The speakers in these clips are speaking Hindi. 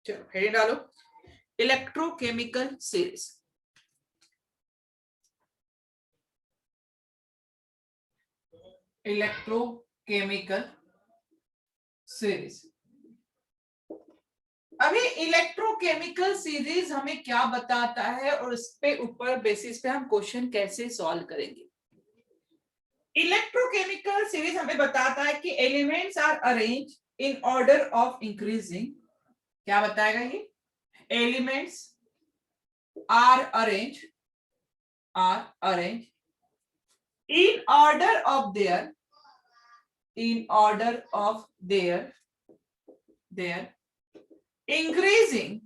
चलो हेडिंग डालो, इलेक्ट्रोकेमिकल सीरीज। Electrochemical series. अभी इलेक्ट्रोकेमिकल सीरीज हमें क्या बताता है और इस पे ऊपर बेसिस पे हम क्वेश्चन कैसे सॉल्व करेंगे। इलेक्ट्रोकेमिकल सीरीज हमें बताता है कि elements are arrange in order of increasing, क्या बताएगा ये, elements are arrange in order of their increasing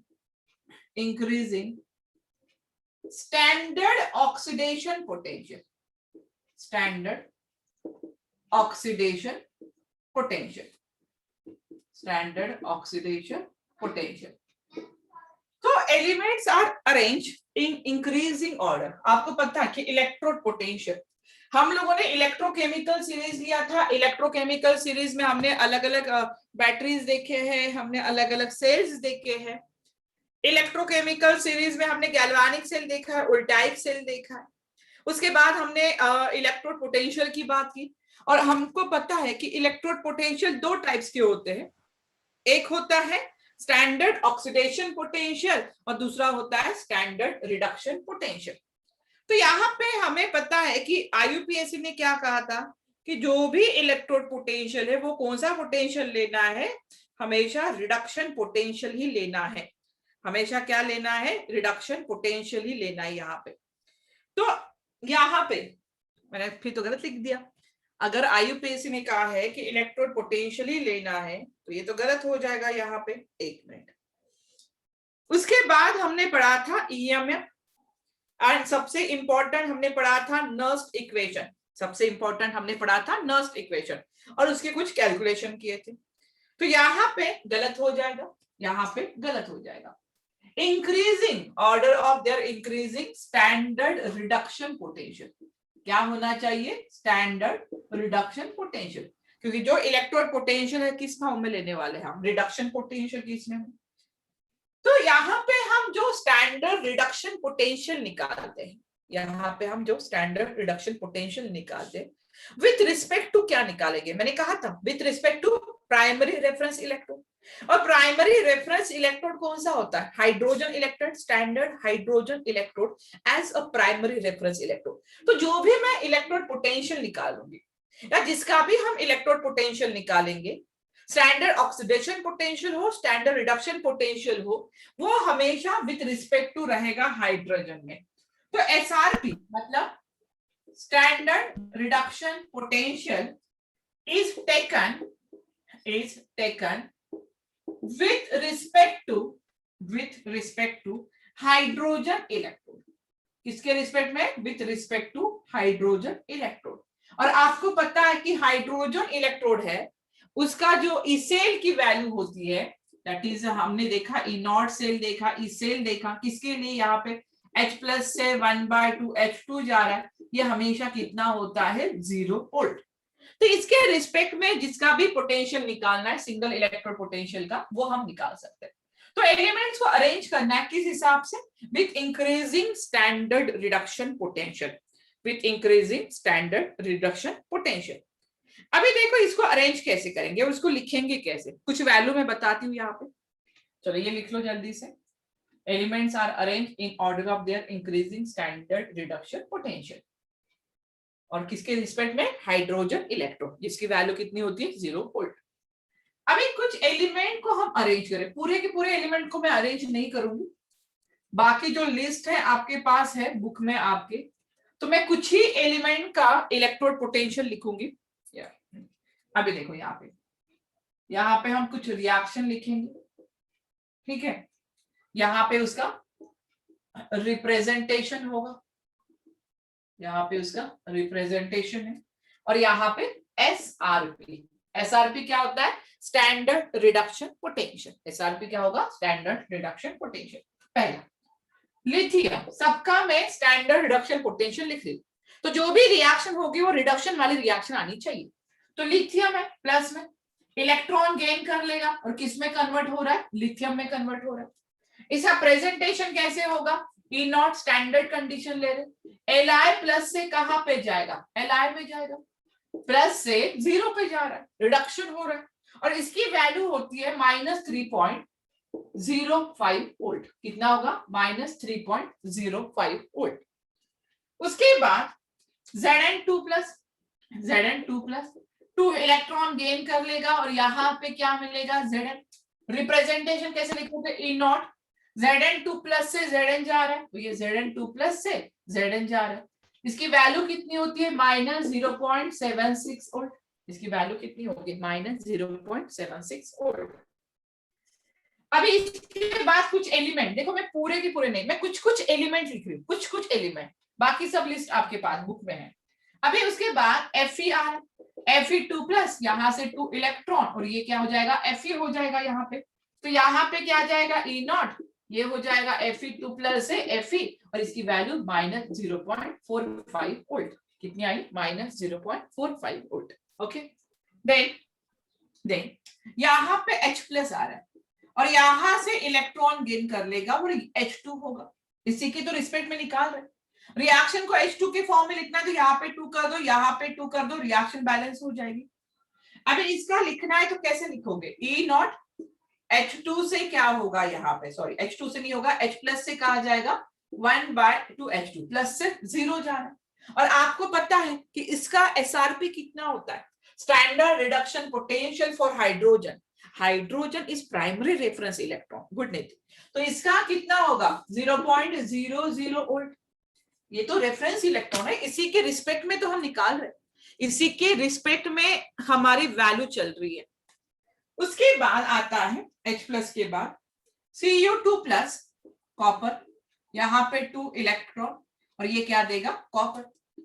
standard oxidation potential, standard oxidation potential। तो elements are arrange in increasing order. आपको पता है कि इलेक्ट्रोड पोटेंशियल, हम लोगों ने इलेक्ट्रोकेमिकल सीरीज लिया था। इलेक्ट्रोकेमिकल सीरीज में हमने अलग अलग बैटरीज देखे हैं, हमने अलग अलग सेल्स देखे हैं। इलेक्ट्रोकेमिकल सीरीज में हमने गैल्वानिक सेल देखा है, वोल्टाइक सेल देखा है। उसके बाद हमने इलेक्ट्रोड पोटेंशियल की बात की, और हमको पता है कि इलेक्ट्रोड पोटेंशियल दो टाइप्स के होते हैं। एक होता है स्टैंडर्ड ऑक्सीडेशन पोटेंशियल और दूसरा होता है स्टैंडर्ड रिडक्शन पोटेंशियल। तो यहाँ पे हमें पता है कि IUPAC ने क्या कहा था कि जो भी इलेक्ट्रोड पोटेंशियल है वो कौन सा पोटेंशियल लेना है, हमेशा रिडक्शन पोटेंशियल ही लेना है। हमेशा क्या लेना है, रिडक्शन पोटेंशियल ही लेना है यहाँ पे। तो यहाँ पे मैंने फिर तो गलत लिख दिया। अगर IUPAC ने कहा है कि इलेक्ट्रोड पोटेंशियल ही लेना है तो ये तो गलत हो जाएगा यहाँ पे। एक मिनट, उसके बाद हमने पढ़ा था EMF एंड सबसे इंपॉर्टेंट हमने पढ़ा था नर्स्ट इक्वेशन। और उसके कुछ कैलकुलेशन किए थे। तो यहाँ पे गलत हो जाएगा, increasing order of their increasing standard reduction potential. क्या होना चाहिए, स्टैंडर्ड रिडक्शन पोटेंशियल, क्योंकि जो इलेक्ट्रोड पोटेंशियल है किस फॉर्म में लेने वाले हैं हम, रिडक्शन पोटेंशियल किस में। तो यहाँ पे हम जो स्टैंडर्ड रिडक्शन पोटेंशियल निकालते हैं, विथ रिस्पेक्ट टू क्या निकालेंगे, मैंने कहा था with respect to primary reference electrode. और प्राइमरी रेफरेंस इलेक्ट्रोड कौन सा होता है, hydrogen electrode, standard hydrogen electrode as a primary reference electrode. तो जो भी मैं इलेक्ट्रोड पोटेंशियल निकालूंगी या जिसका भी हम इलेक्ट्रोड पोटेंशियल निकालेंगे, स्टैंडर्ड ऑक्सीडेशन पोटेंशियल हो, स्टैंडर्ड रिडक्शन पोटेंशियल हो, वो हमेशा विथ रिस्पेक्ट टू रहेगा हाइड्रोजन में। तो SRP मतलब standard reduction potential is taken with respect to hydrogen electrode. किसके रिस्पेक्ट में, with respect to hydrogen electrode. और आपको पता है कि हाइड्रोजन इलेक्ट्रोड है उसका जो ई सेल की वैल्यू होती है, दैट इज हमने देखा ई नॉट सेल देखा, ई सेल देखा, किसके लिए यहाँ पे H+ से 1/2 H2 जा रहा है, ये हमेशा कितना होता है, 0 वोल्ट। तो इसके रिस्पेक्ट में जिसका भी पोटेंशियल निकालना है सिंगल इलेक्ट्रोड पोटेंशियल का, वो हम निकाल सकते हैं। तो एलिमेंट्स को अरेंज करना है किस हिसाब से, with increasing standard reduction potential. अभी देखो इसको अरेंज कैसे करेंगे और इसको लिखेंगे कैसे, कुछ वैल्यू मैं बताती हूँ यहाँ पे। चलो ये लिख लो जल्दी से, elements are arrange in order of their increasing standard reduction potential. और किसके रिस्पेक्ट में, हाइड्रोजन इलेक्ट्रोड, जिसकी वैल्यू कितनी होती है, 0 वोल्ट। अभी कुछ एलिमेंट को हम अरेंज करें, पूरे के पूरे एलिमेंट को मैं अरेंज नहीं करूंगी, बाकी जो लिस्ट है आपके पास है बुक में आपके, तो मैं कुछ ही एलिमेंट का इलेक्ट्रोड पोटेंशियल लिखूंगी। अभी देखो यहाँ पे हम कुछ रिएक्शन लिखेंगे, ठीक है, यहाँ पे उसका रिप्रेजेंटेशन होगा, यहाँ पे उसका रिप्रेजेंटेशन है, और यहाँ पे SRP क्या होता है, स्टैंडर्ड रिडक्शन पोटेंशियल। SRP क्या होगा, स्टैंडर्ड रिडक्शन पोटेंशियल। पहला लिथियम, सबका मैं स्टैंडर्ड रिडक्शन पोटेंशियल लिख रही हूँ, तो जो भी रिएक्शन होगी वो रिडक्शन वाली रिएक्शन आनी चाहिए। तो लिथियम है प्लस में, इलेक्ट्रॉन गेन कर लेगा और किस में कन्वर्ट हो रहा है, लिथियम में कन्वर्ट हो रहा है। इसका प्रेजेंटेशन कैसे होगा, ई नॉट स्टैंडर्ड कंडीशन ले रहे, Li प्लस से कहां पे जाएगा, Li में जाएगा, प्लस से 0 पे जा रहा है, रिडक्शन हो रहा है और इसकी वैल्यू होती है -3.05 वोल्ट। कितना होगा, -3.05 वोल्ट। उसके बाद Zn2 plus, Zn2 plus 2 electron gain कर लेगा और यहां पे क्या मिलेगा, Zn। रिप्रेजेंटेशन कैसे लिखोगे, ई नॉट, Zn2 प्लस से Zn जा रहा है तो ये Zn2 प्लस से Zn जा रहा है। इसकी वैल्यू कितनी होती है, -0.76 वोल्ट। इसकी वैल्यू कितनी होगी, -0.76 वोल्ट। अभी इसके बाद कुछ एलिमेंट देखो, मैं पूरे के पूरे नहीं, मैं कुछ कुछ एलिमेंट लिख रही हूँ, कुछ कुछ एलिमेंट, बाकी सब लिस्ट आपके पास बुक में है। अभी उसके बाद FeR, Fe2 प्लस, यहां से 2 इलेक्ट्रॉन और ये क्या हो जाएगा, Fe हो जाएगा यहाँ पे। तो यहाँ पे क्या जाएगा, ई नॉट, ये हो जाएगा Fe2 प्लस से Fe और इसकी वैल्यू -0.45 वोल्ट। कितनी आई, -0.45 वोल्ट। ओके, देन यहाँ पे H प्लस आ रहा है और यहां से इलेक्ट्रॉन गेन कर लेगा और H2 होगा, इसी की तो रिस्पेक्ट में निकाल रहे। रिएक्शन को H2 के फॉर्म में लिखना है तो यहाँ पे 2 कर दो, यहाँ पे 2 कर दो, रिएक्शन बैलेंस हो जाएगी। अभी इसका लिखना है तो कैसे लिखोगे, ई नॉट H2 से क्या होगा, यहाँ पे सॉरी H2 से नहीं होगा, H प्लस से कहा जाएगा 1/2 H2 प्लस से 0 जाना। और आपको पता है कि इसका SRP कितना होता है, standard reduction potential for hydrogen. Hydrogen is primary reference electron, good नीति। तो इसका कितना होगा, 0.00 वोल्ट। ये तो रेफरेंस इलेक्ट्रॉन है, इसी के रिस्पेक्ट में तो हम निकाल रहे हैं, इसी के रिस्पेक्ट में हमारी वैल्यू चल रही है। उसके बाद आता है H प्लस के बाद Cu2 प्लस कॉपर, यहाँ पे 2 इलेक्ट्रॉन और ये क्या देगा, कॉपर।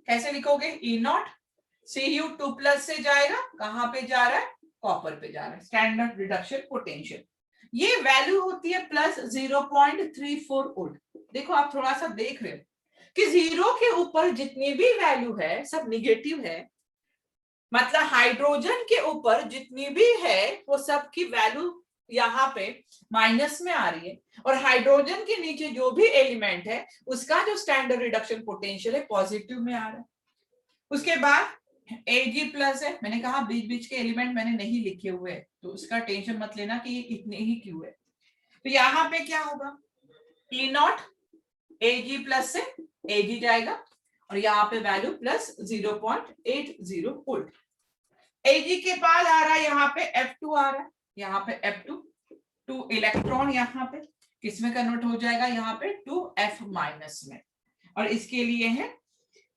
कैसे लिखोगे, ई नॉट, Cu2 प्लस से जाएगा, कहां पे जा रहा है, कॉपर पे जा रहा है, स्टैंडर्ड रिडक्शन पोटेंशियल। ये वैल्यू होती है +0.34 वोल्ट। देखो आप थोड़ा सा देख रहे हो कि 0 के ऊपर जितनी भी वैल्यू है सब निगेटिव है, मतलब हाइड्रोजन के ऊपर जितनी भी है वो सब की वैल्यू यहाँ पे माइनस में आ रही है और हाइड्रोजन के नीचे जो भी एलिमेंट है उसका जो स्टैंडर्ड रिडक्शन पोटेंशियल है पॉजिटिव में आ रहा है। उसके बाद Ag प्लस है, मैंने कहा बीच बीच के एलिमेंट मैंने नहीं लिखे हुए तो उसका टेंशन मत लेना कि ये इतने ही क्यों है। तो यहाँ पे क्या होगा, ई नॉट Ag प्लस से Ag जाएगा और यहाँ पे वैल्यू +0.80 वोल्ट। Ag के पास आ रहा है यहाँ पे F2 आ रहा है, यहाँ पे F2, 2 इलेक्ट्रॉन यहाँ पे किसमें कन्वर्ट हो जाएगा, यहाँ पे 2F माइनस में। और इसके लिए है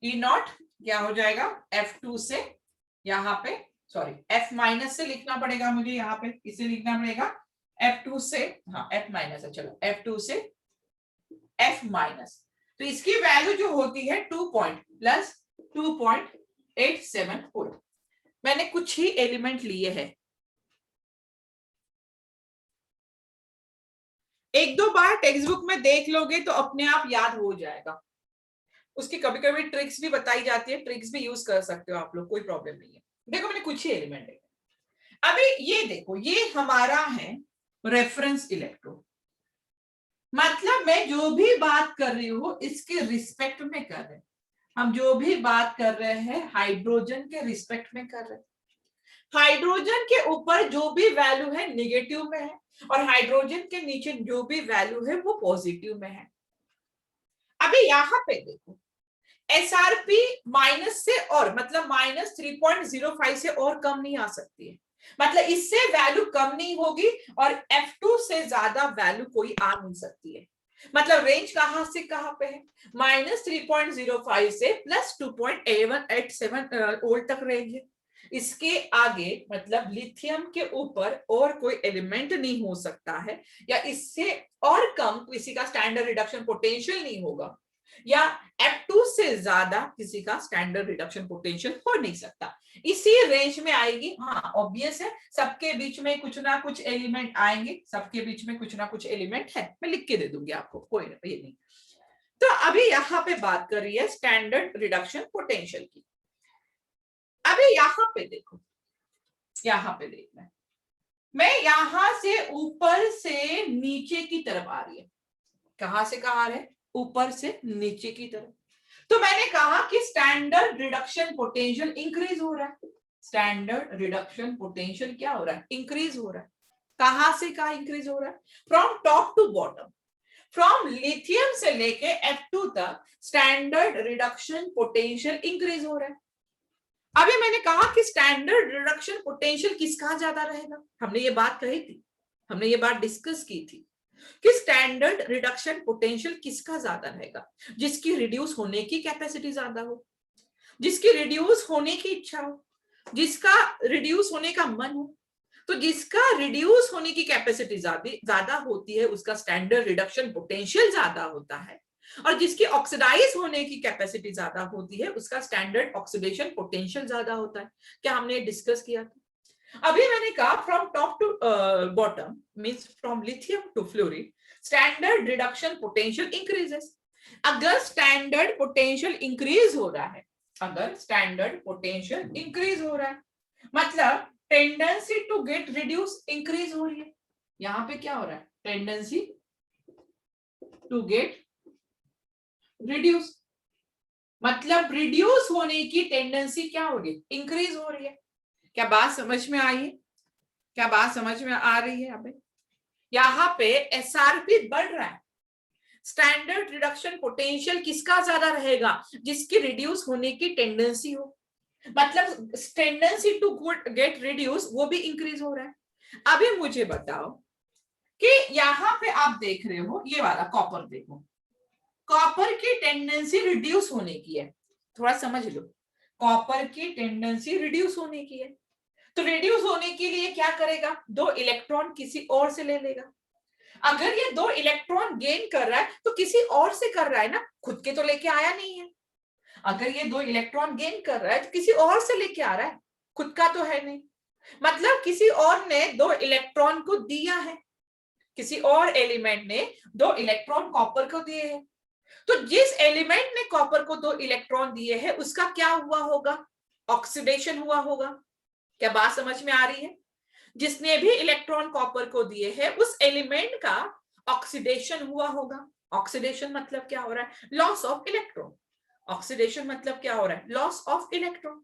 ई नॉट क्या हो जाएगा, F2 से यहाँ पे सॉरी F माइनस से लिखना पड़ेगा मुझे, यहाँ पे इसे लिखना पड़ेगा F2 से, हाँ F माइनस है, चलो F2 से F माइनस। तो इसकी वैल्यू जो होती है 2.87 वोल्ट। मैंने कुछ ही एलिमेंट लिए हैं, एक दो बार टेक्स्ट बुक में देख लोगे तो अपने आप याद हो जाएगा। उसकी कभी कभी ट्रिक्स भी बताई जाती है, ट्रिक्स भी यूज कर सकते हो आप लोग, कोई प्रॉब्लम नहीं है। देखो मैंने कुछ ही एलिमेंट है। अभी ये देखो, ये हमारा है रेफरेंस इलेक्ट्रॉन, मतलब मैं जो भी बात कर रही हूँ इसके रिस्पेक्ट में कर रहे हैं। हम जो भी बात कर रहे हैं हाइड्रोजन के रिस्पेक्ट में कर रहे हैं। हाइड्रोजन के ऊपर जो भी वैल्यू है निगेटिव में है और हाइड्रोजन के नीचे जो भी वैल्यू है वो पॉजिटिव में है। अभी यहाँ पे देखो SRP माइनस से और मतलब -3.05 से और कम नहीं आ सकती है, मतलब इससे वैल्यू कम नहीं होगी और F2 से ज्यादा वैल्यू कोई आ नहीं सकती है। मतलब रेंज कहां से कहां पे है, -3.05 से +2.87 वोल्ट तक रेंज है। इसके आगे मतलब लिथियम के ऊपर और कोई एलिमेंट नहीं हो सकता है, या इससे और कम किसी का स्टैंडर्ड रिडक्शन पोटेंशियल नहीं होगा, या F2 से ज्यादा किसी का स्टैंडर्ड रिडक्शन पोटेंशियल हो नहीं सकता। इसी रेंज में आएगी। हाँ ऑब्वियस है, सबके बीच में कुछ ना कुछ एलिमेंट आएंगे, सबके बीच में कुछ ना कुछ एलिमेंट है, मैं लिख के दे दूंगी आपको, कोई ये नहीं। तो अभी यहाँ पे बात कर रही है स्टैंडर्ड रिडक्शन पोटेंशियल की। अभी यहाँ पे देखो, यहाँ पे देखना है मैं यहां से ऊपर से नीचे की तरफ आ रही है, कहां से कहां आ रहे, ऊपर से नीचे की तरफ। तो मैंने कहा कि स्टैंडर्ड रिडक्शन पोटेंशियल इंक्रीज हो रहा है, स्टैंडर्ड रिडक्शन पोटेंशियल क्या हो रहा है, इंक्रीज हो रहा है। कहां से कहां इंक्रीज हो रहा है, from top to bottom, from lithium से लेके F2 तक स्टैंडर्ड रिडक्शन पोटेंशियल इंक्रीज हो रहा है। अभी मैंने कहा कि स्टैंडर्ड रिडक्शन पोटेंशियल किसका ज्यादा रहेगा, हमने ये बात कही थी, हमने ये बात डिस्कस की थी कि स्टैंडर्ड रिडक्शन पोटेंशियल किसका ज्यादा रहेगा, जिसकी रिड्यूस होने की कैपेसिटी ज्यादा हो, जिसकी रिड्यूस होने की इच्छा हो, जिसका रिड्यूस होने का मन हो। तो जिसका रिड्यूस होने की कैपेसिटी ज्यादा होती है उसका स्टैंडर्ड रिडक्शन पोटेंशियल ज्यादा होता है, और जिसकी ऑक्सीडाइज होने की कैपेसिटी ज्यादा होती है उसका स्टैंडर्ड ऑक्सीडेशन पोटेंशियल ज्यादा होता है। क्या हमने डिस्कस किया था। अभी मैंने कहा from top to bottom means from lithium to fluorine standard reduction potential increases. अगर स्टैंडर्ड पोटेंशियल इंक्रीज हो रहा है, अगर स्टैंडर्ड पोटेंशियल इंक्रीज हो रहा है मतलब tendency to get reduce increase हो रही है। यहां पे क्या हो रहा है, टेंडेंसी टू गेट रिड्यूस मतलब रिड्यूस होने की टेंडेंसी क्या होगी, इंक्रीज हो रही है। क्या बात समझ में आई है, क्या बात समझ में आ रही है। यहाँ पे एसआरपी बढ़ रहा है, स्टैंडर्ड रिडक्शन पोटेंशियल किसका ज्यादा रहेगा, जिसकी रिड्यूस होने की टेंडेंसी हो, मतलब टेंडेंसी टू गेट रिड्यूस वो भी इंक्रीज हो रहा है। अभी मुझे बताओ कि यहाँ पे आप देख रहे हो ये वाला कॉपर, देखो कॉपर की टेंडेंसी रिड्यूस होने की है, थोड़ा समझ लो, कॉपर की टेंडेंसी रिड्यूस होने की है। तो रिड्यूस होने के लिए क्या करेगा, दो इलेक्ट्रॉन किसी और से ले लेगा। अगर ये दो इलेक्ट्रॉन गेन कर रहा है तो किसी और से कर रहा है ना, खुद के तो लेके आया नहीं है। अगर ये दो इलेक्ट्रॉन गेन कर रहा है तो किसी और से लेके आ रहा है, खुद का तो है नहीं, मतलब किसी और ने दो इलेक्ट्रॉन को दिया है, किसी और एलिमेंट ने दो इलेक्ट्रॉन कॉपर को दिए हैं। तो जिस एलिमेंट ने कॉपर को दो इलेक्ट्रॉन दिए हैं उसका क्या हुआ होगा, ऑक्सीडेशन हुआ होगा। क्या बात समझ में आ रही है, जिसने भी इलेक्ट्रॉन कॉपर को दिए हैं उस एलिमेंट का ऑक्सीडेशन हुआ होगा। ऑक्सीडेशन मतलब क्या हो रहा है, लॉस ऑफ इलेक्ट्रॉन। ऑक्सीडेशन मतलब क्या हो रहा है, लॉस ऑफ इलेक्ट्रॉन।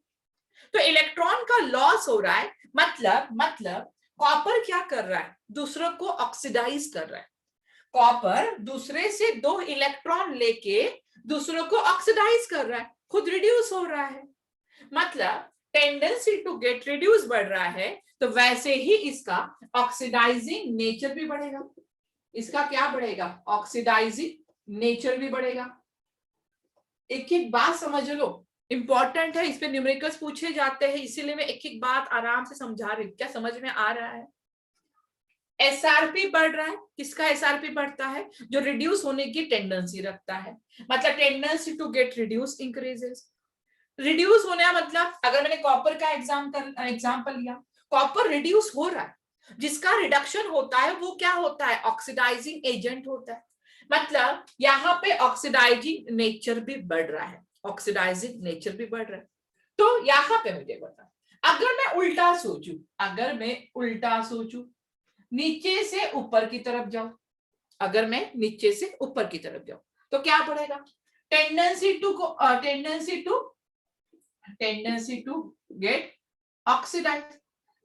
तो इलेक्ट्रॉन का लॉस हो रहा है, मतलब कॉपर क्या कर रहा है, दूसरों को ऑक्सीडाइज कर रहा है। कॉपर दूसरे से दो इलेक्ट्रॉन लेके दूसरों को ऑक्सीडाइज कर रहा है, खुद रिड्यूस हो रहा है, मतलब टेंडेंसी टू गेट रिड्यूस बढ़ रहा है। तो वैसे ही इसका ऑक्सीडाइजिंग नेचर भी बढ़ेगा, इसका क्या बढ़ेगा, ऑक्सीडाइजिंग नेचर भी बढ़ेगा। एक एक बात समझ लो, इंपॉर्टेंट है, इस पे न्यूमेरिकल्स पूछे जाते हैं, इसीलिए मैं एक एक बात आराम से समझा रही हूँ। क्या समझ में आ रहा है। एसआरपी बढ़ रहा है, किसका एसआरपी बढ़ता है, जो रिड्यूस होने की टेंडेंसी रखता है, मतलब tendency to get reduce increases. Reduce होना मतलब अगर मैंने कॉपर का एग्जांपल लिया, कॉपर रिड्यूस हो रहा है, जिसका रिडक्शन होता है वो क्या होता है, ऑक्सीडाइजिंग एजेंट होता है, मतलब यहाँ पे ऑक्सीडाइजिंग नेचर भी बढ़ रहा है, ऑक्सीडाइजिंग नेचर भी बढ़ रहा है। तो यहाँ पे मुझे बता, अगर मैं उल्टा सोचूं, अगर मैं उल्टा सोचूं, नीचे से ऊपर की तरफ जाऊं, अगर मैं नीचे से ऊपर की तरफ जाऊं तो क्या पड़ेगा, टेंडेंसी टू गेट ऑक्सीडाइज,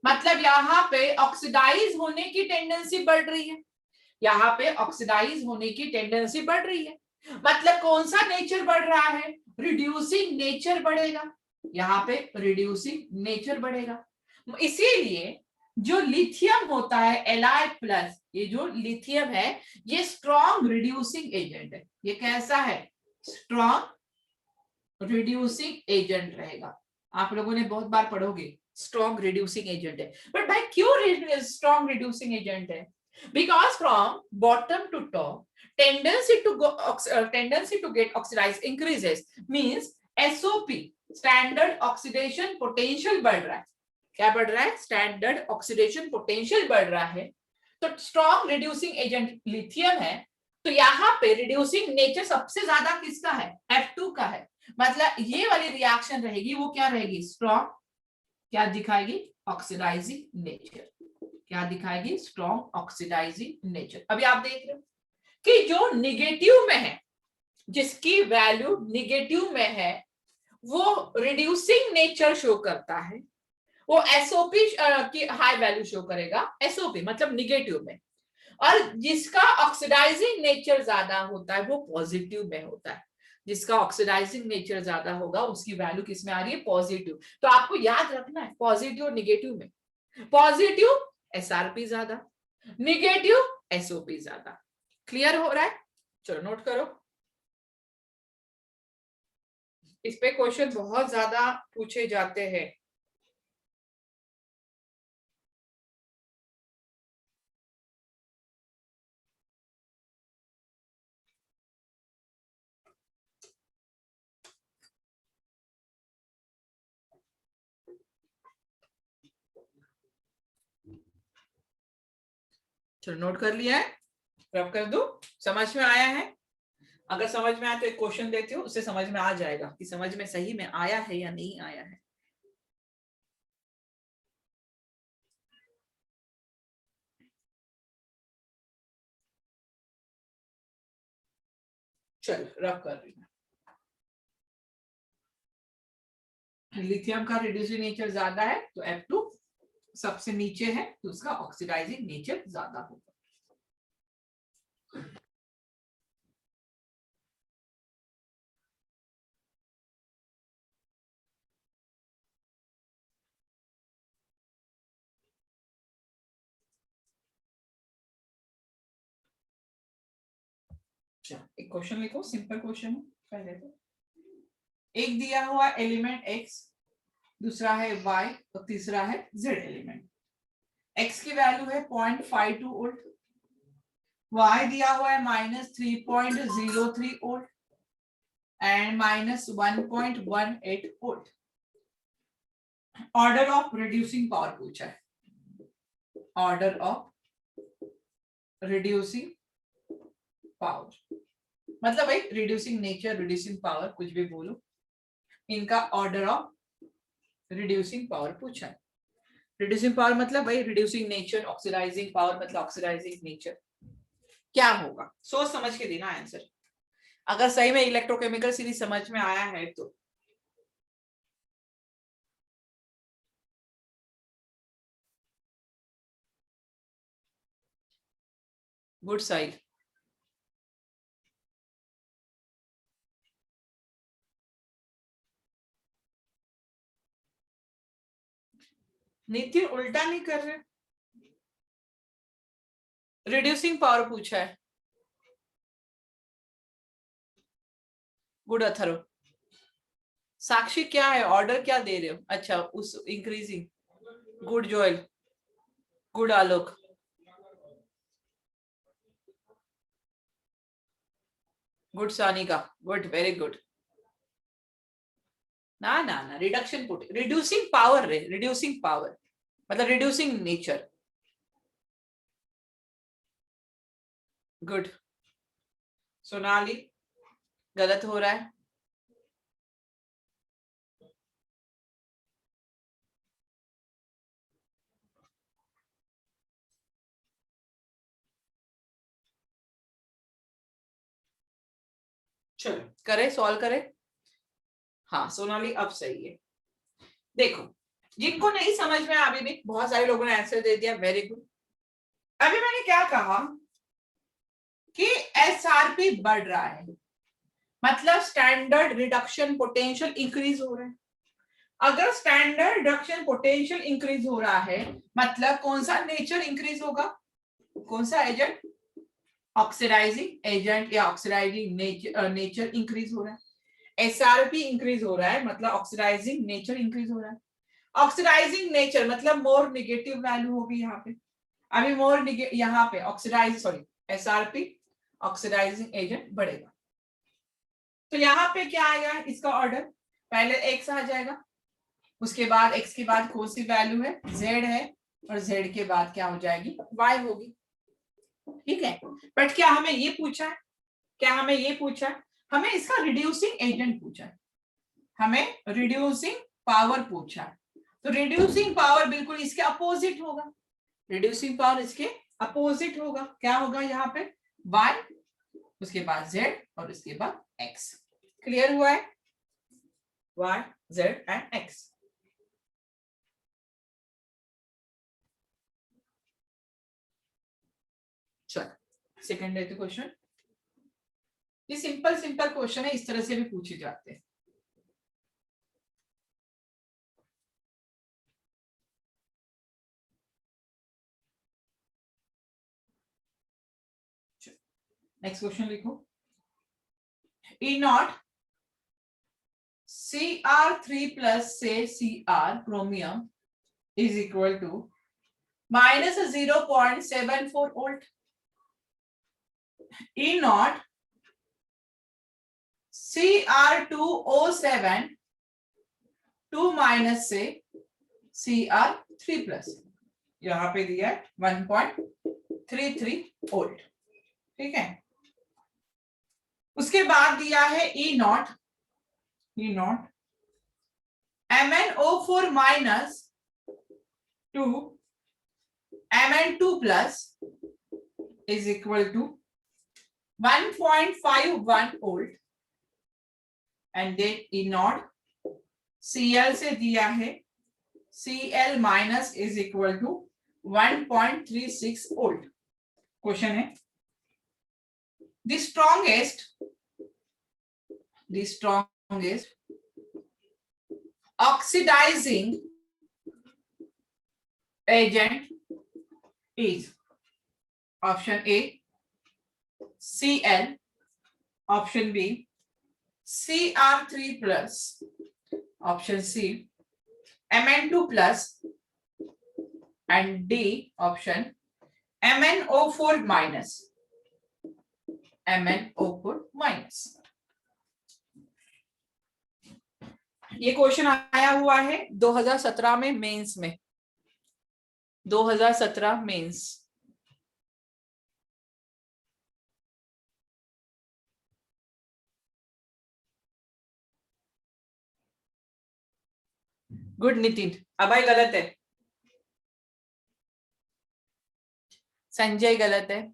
मतलब यहाँ पे ऑक्सीडाइज होने की टेंडेंसी बढ़ रही है, यहाँ पे ऑक्सीडाइज होने की टेंडेंसी बढ़ रही है, मतलब कौन सा नेचर बढ़ रहा है, रिड्यूसिंग नेचर बढ़ेगा, यहाँ पे रिड्यूसिंग नेचर बढ़ेगा। इसीलिए जो लिथियम होता है Li+, ये जो लिथियम है ये स्ट्रॉन्ग रिड्यूसिंग एजेंट है। ये कैसा है, स्ट्रॉन्ग रिड्यूसिंग एजेंट रहेगा। आप लोगों ने बहुत बार पढ़ोगे स्ट्रॉन्ग रिड्यूसिंग एजेंट है, बट भाई क्यों स्ट्रॉन्ग रिड्यूसिंग एजेंट है, because from bottom to top tendency to get oxidized increases means SOP standard oxidation potential बढ़ रहा है। क्या बढ़ रहा है, स्टैंडर्ड ऑक्सीडेशन पोटेंशियल बढ़ रहा है। तो स्ट्रॉन्ग रिड्यूसिंग एजेंट लिथियम है, तो यहाँ पे रिड्यूसिंग नेचर सबसे ज्यादा किसका है, F2 का है, मतलब ये वाली रिएक्शन रहेगी वो क्या रहेगी, स्ट्रॉन्ग क्या दिखाएगी, ऑक्सीडाइजिंग नेचर। क्या दिखाएगी? Strong oxidising nature. अभी आप देख रहे हो कि जो निगेटिव में है, जिसकी वैल्यू निगेटिव में है, वो रिड्यूसिंग नेचर शो करता है, वो एसओपी की हाई वैल्यू शो करेगा, एसओपी मतलब निगेटिव में। और जिसका ऑक्सीडाइजिंग नेचर ज्यादा होता है वो पॉजिटिव में होता है। जिसका ऑक्सीडाइजिंग नेचर ज्यादा होगा उसकी वैल्यू किस में आ रही है? पॉजिटिव। तो आपको याद रखना है पॉजिटिव और निगेटिव में, पॉजिटिव एसआरपी ज्यादा, निगेटिव एसओपी ज्यादा। क्लियर हो रहा है? चलो नोट करो, इस पे क्वेश्चन बहुत ज्यादा पूछे जाते हैं। चलो नोट कर लिया है, रब कर दो, समझ में आया है? अगर समझ में आया तो एक क्वेश्चन देती हूँ, उससे समझ में आ जाएगा कि समझ में सही में आया है या नहीं आया है। चल रब कर रही हूँ। लिथियम का रिड्यूसिंग नेचर ज्यादा है तो F2 सबसे नीचे है तो उसका ऑक्सीडाइजिंग नेचर ज्यादा होगा। एक क्वेश्चन लिखो, सिंपल क्वेश्चन है पहले तो। एक दिया हुआ एलिमेंट X, दूसरा है Y और तीसरा है Z एलिमेंट। X की वैल्यू है 0.52 वोल्ट, Y दिया हुआ है -3.03 volt and -1.18 volt. Order of reducing power पूछा है, ऑर्डर ऑफ रिड्यूसिंग पावर मतलब भाई रिड्यूसिंग नेचर, रिड्यूसिंग पावर, कुछ भी बोलो, इनका ऑर्डर ऑफ रिड्यूसिंग पावर पूछा है। रिड्यूसिंग पावर मतलब भाई रिड्यूसिंग नेचर, ऑक्सीडाइजिंग पावर मतलब ऑक्सीडाइजिंग नेचर। क्या होगा सोच समझ के देना आंसर, अगर सही में इलेक्ट्रोकेमिकल सीरीज समझ में आया है तो। गुड साइड, नितिन उल्टा नहीं कर रहे, रिड्यूसिंग पावर पूछा है। गुड अथर्व। साक्षी क्या है, ऑर्डर क्या दे रहे हो? अच्छा उस increasing. Good Joel, good Alok. Good Sanika, good, very good. ना ना ना, रिडक्शन पुट, रिड्यूसिंग पावर रे, रिड्यूसिंग पावर मतलब रिड्यूसिंग नेचर। गुड। सोनाली गलत हो रहा है। चलो करे, सॉल्व करे। हाँ सोनाली अब सही है। देखो जिनको नहीं समझ में अभी भी बहुत सारे लोगों ने आंसर दे दिया, वेरी गुड। अभी मैंने क्या कहा कि एसआरपी बढ़ रहा है मतलब स्टैंडर्ड रिडक्शन पोटेंशियल इंक्रीज हो रहा है। अगर स्टैंडर्ड रिडक्शन पोटेंशियल इंक्रीज हो रहा है मतलब कौन सा नेचर इंक्रीज होगा? कौन सा एजेंट? ऑक्सीडाइजिंग एजेंट या ऑक्सीडाइजिंग नेचर इंक्रीज हो रहा है। एसआरपी इंक्रीज हो रहा है मतलब ऑक्सीडाइजिंग नेचर इंक्रीज हो रहा है। ऑक्सीडाइजिंग नेचर मतलब मोर नेगेटिव वैल्यू होगी यहाँ पे। अभी मोर यहाँ पे oxidise sorry SRP oxidising agent बढ़ेगा तो यहाँ पे क्या आएगा इसका ऑर्डर? पहले एक्स आ जाएगा, उसके बाद एक्स के बाद कौन सी वैल्यू है? जेड है, और जेड के बाद क्या हो जाएगी? वाई होगी। ठीक है, बट क्या हमें ये पूछा है? क्या हमें ये पूछा है? हमें इसका रिड्यूसिंग एजेंट पूछा है, हमें रिड्यूसिंग पावर पूछा है। तो रिड्यूसिंग पावर बिल्कुल इसके अपोजिट होगा, रिड्यूसिंग पावर इसके अपोजिट होगा, क्या होगा यहाँ पे y, उसके बाद z और उसके बाद x। क्लियर हुआ है? y, z and x। चलो सेकेंड है क्वेश्चन। ये सिंपल सिंपल क्वेश्चन है, इस तरह से भी पूछे जाते हैं। नेक्स्ट क्वेश्चन लिखो। E नॉट Cr3 प्लस से Cr chromium is equal to minus 0.74 volt. E not Cr2O7 2 minus से Cr3 प्लस, यहां पे दिया है 1.33 वोल्ट। ठीक है, उसके बाद दिया है E not MnO4 minus 2 Mn2 plus is equal to 1.51 volt and then E not Cl से दिया है Cl minus is equal to 1.36 volt. Question है the strongest oxidizing agent is option A Cl, option B Cr3 plus, option C Mn2 plus and D option MnO4 minus। MnO4 minus. ये क्वेश्चन आया हुआ है 2017 में मेंस में, 2017 मेंस। गुड नितिन। अभय गलत है, संजय गलत है,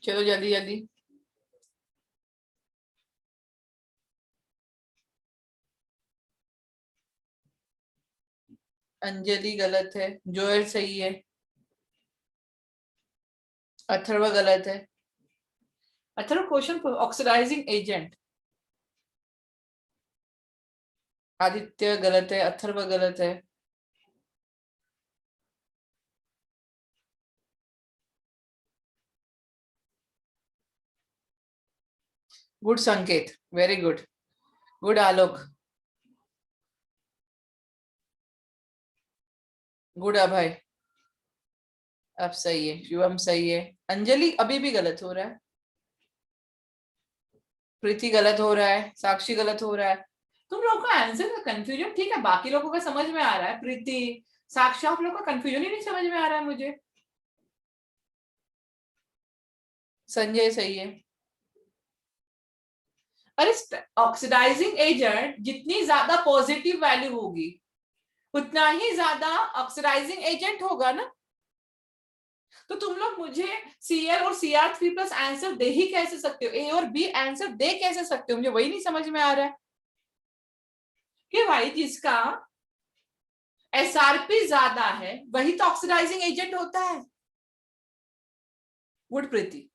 चलो जल्दी जल्दी। अंजलि गलत है, जोएल सही है, अथर्व गलत है। Atharva question oxidising agent. Aditya गलत है, अथर्व गलत है। Good Sanket, very good. Good Alok, good Abhay, अब सही है। शिवम सही है। अंजलि अभी भी गलत हो रहा है, प्रीति गलत हो रहा है, साक्षी गलत हो रहा है। तुम लोग का आंसर का कंफ्यूजन ठीक है, बाकी लोगों का समझ में आ रहा है। प्रीति, साक्षी, आप लोग का कंफ्यूजन ही नहीं समझ में आ रहा है मुझे। संजय सही है। अरे ऑक्सीडाइजिंग एजेंट जितनी ज्यादा पॉजिटिव वैल्यू होगी उतना ही ज्यादा ऑक्सीडाइजिंग एजेंट होगा ना। तो तुम लोग मुझे Cl और Cr3 प्लस आंसर दे ही कैसे सकते हो, ए और बी आंसर दे कैसे सकते हो, मुझे वही नहीं समझ में आ रहा है कि भाई जिसका SRP ज्यादा है वही तो ऑक्सीडाइजिंग एजेंट होता है। गुड प्रीति।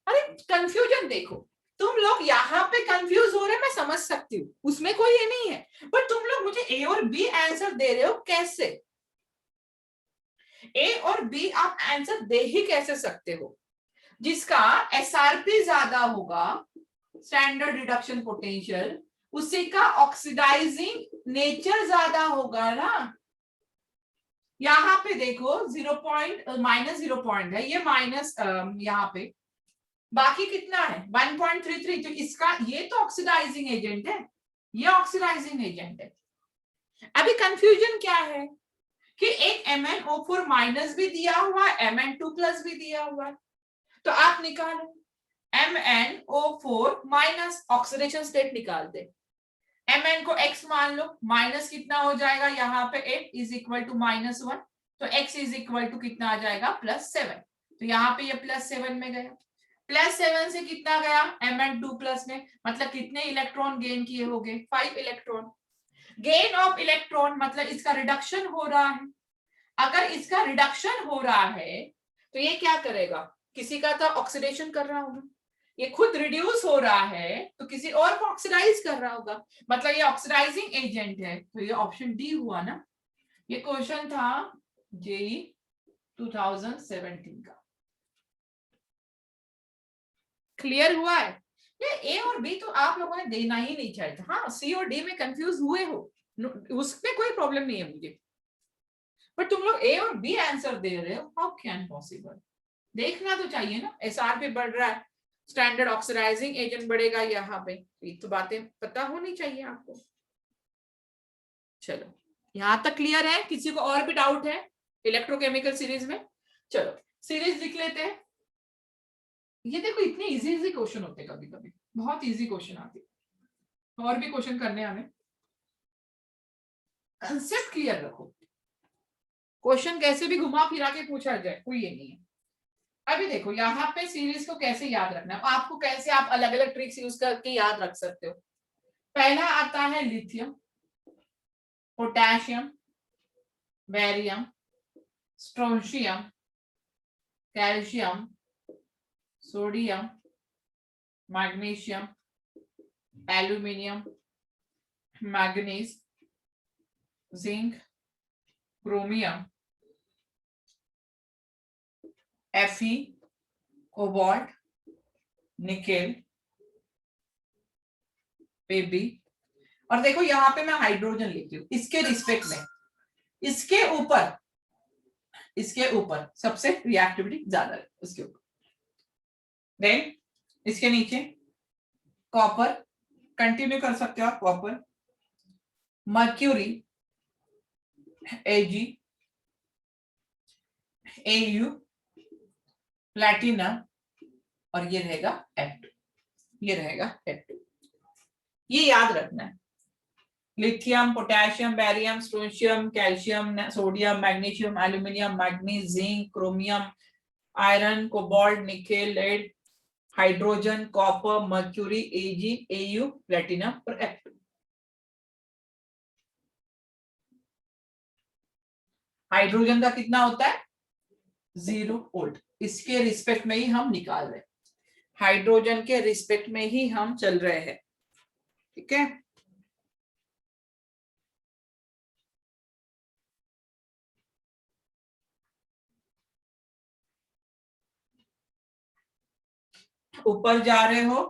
अरे कंफ्यूजन देखो, तुम लोग यहाँ पे कंफ्यूज हो रहे, मैं समझ सकती हूँ, उसमें कोई ये नहीं है, पर तुम लोग मुझे ए और बी आंसर दे रहे हो कैसे? ए और बी आप आंसर दे ही कैसे सकते हो? जिसका SRP ज्यादा होगा, स्टैंडर्ड रिडक्शन पोटेंशियल, उसी का ऑक्सीडाइजिंग नेचर ज्यादा होगा ना। यहाँ पे देखो -0 है, ये माइनस यहाँ पे बाकी कितना है 1.33, तो इसका ये तो ऑक्सीडाइजिंग एजेंट है, ये ऑक्सीडाइजिंग एजेंट है। अभी कंफ्यूजन क्या है कि एक MnO4 माइनस भी दिया हुआ है, Mn2 प्लस भी दिया हुआ है, तो आप निकालो MnO4 माइनस ऑक्सीडेशन स्टेट निकाल दे। Mn को x मान लो, माइनस कितना हो जाएगा यहाँ पे 8 इज इक्वल टू -1, तो x इज इक्वल टू कितना आ जाएगा +7, तो यहाँ पे ये +7 में गया, +7 से कितना गया Mn2 प्लस में, मतलब कितने इलेक्ट्रॉन गेन किए होंगे 5 इलेक्ट्रॉन। गेन ऑफ इलेक्ट्रॉन मतलब इसका रिडक्शन हो रहा है, अगर इसका रिडक्शन हो रहा है तो ये क्या करेगा, किसी का तो ऑक्सीडेशन कर रहा होगा, ये खुद रिड्यूस हो रहा है तो किसी और को ऑक्सीडाइज कर रहा होगा, मतलब ये ऑक्सीडाइजिंग एजेंट है, तो ये ऑप्शन डी हुआ ना। ये क्वेश्चन था जेई 2017 का। क्लियर हुआ है? ये ए और बी तो आप लोगों ने देना ही नहीं चाहिए था। हाँ, सी और डी में कंफ्यूज हुए हो, उसमें कोई प्रॉब्लम नहीं है मुझे, पर तुम लोग ए और बी आंसर दे रहे हो, हाउ कैन पॉसिबल? देखना तो चाहिए ना, एसआर पे बढ़ रहा है, स्टैंडर्ड ऑक्सीडाइजिंग एजेंट बढ़ेगा यहाँ पे, ये तो बातें पता होनी चाहिए आपको। चलो यहां तक क्लियर है? किसी को और भी डाउट है इलेक्ट्रोकेमिकल सीरीज में? चलो सीरीज लिख लेते हैं। ये देखो इतने इजी इजी क्वेश्चन होते हैं, कभी कभी बहुत इजी क्वेश्चन आते हैं, और भी क्वेश्चन करने हमें। कंसेप्ट क्लियर रखो, क्वेश्चन कैसे भी घुमा फिरा के पूछा जाए कोई ये नहीं है। अभी देखो यहाँ पे सीरीज को कैसे याद रखना है आपको, कैसे आप अलग अलग ट्रिक्स यूज करके याद रख सकते हो। पहला आता है lithium, potassium, barium, strontium, calcium, sodium, magnesium, aluminium, manganese, zinc, chromium, Fe, cobalt, nickel, baby. और देखो यहाँ पे मैं हाइड्रोजन लिखती हूँ इसके रिस्पेक्ट में, इसके ऊपर सबसे रिएक्टिविटी ज्यादा है उसके ऊपर। देन इसके नीचे कॉपर, कंटिन्यू कर सकते हो आप, copper, mercury, Ag, Au, platinum, और ये रहेगा F2, ये रहेगा F2। ये याद रखना है, lithium, potassium, barium, strontium, calcium, sodium, magnesium, aluminium, manganese, zinc, chromium, iron, cobalt, nickel, lead, hydrogen, copper, mercury, Ag, Au, platinum और F2। हाइड्रोजन का कितना होता है 0 वोल्ट, इसके रिस्पेक्ट में ही हम निकाल रहे हैं, हाइड्रोजन के रिस्पेक्ट में ही हम चल रहे हैं, ठीक है। ऊपर जा रहे हो,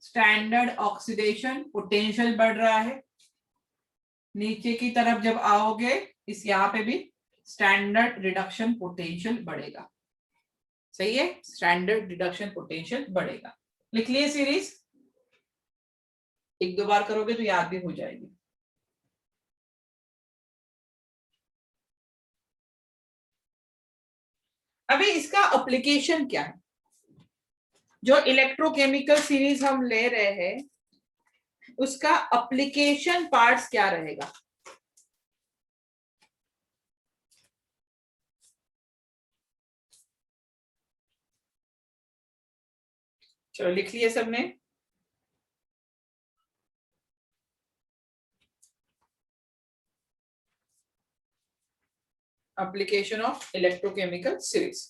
स्टैंडर्ड ऑक्सीडेशन पोटेंशियल बढ़ रहा है, नीचे की तरफ जब आओगे इस यहाँ पे भी स्टैंडर्ड रिडक्शन पोटेंशियल बढ़ेगा, सही है, स्टैंडर्ड रिडक्शन पोटेंशियल बढ़ेगा। लिख लिए सीरीज, एक दो बार करोगे तो याद भी हो जाएगी। अभी इसका एप्लीकेशन क्या है, जो इलेक्ट्रोकेमिकल सीरीज हम ले रहे हैं उसका एप्लीकेशन पार्ट्स क्या रहेगा? चलो लिख लिए सबने। Application of electrochemical series.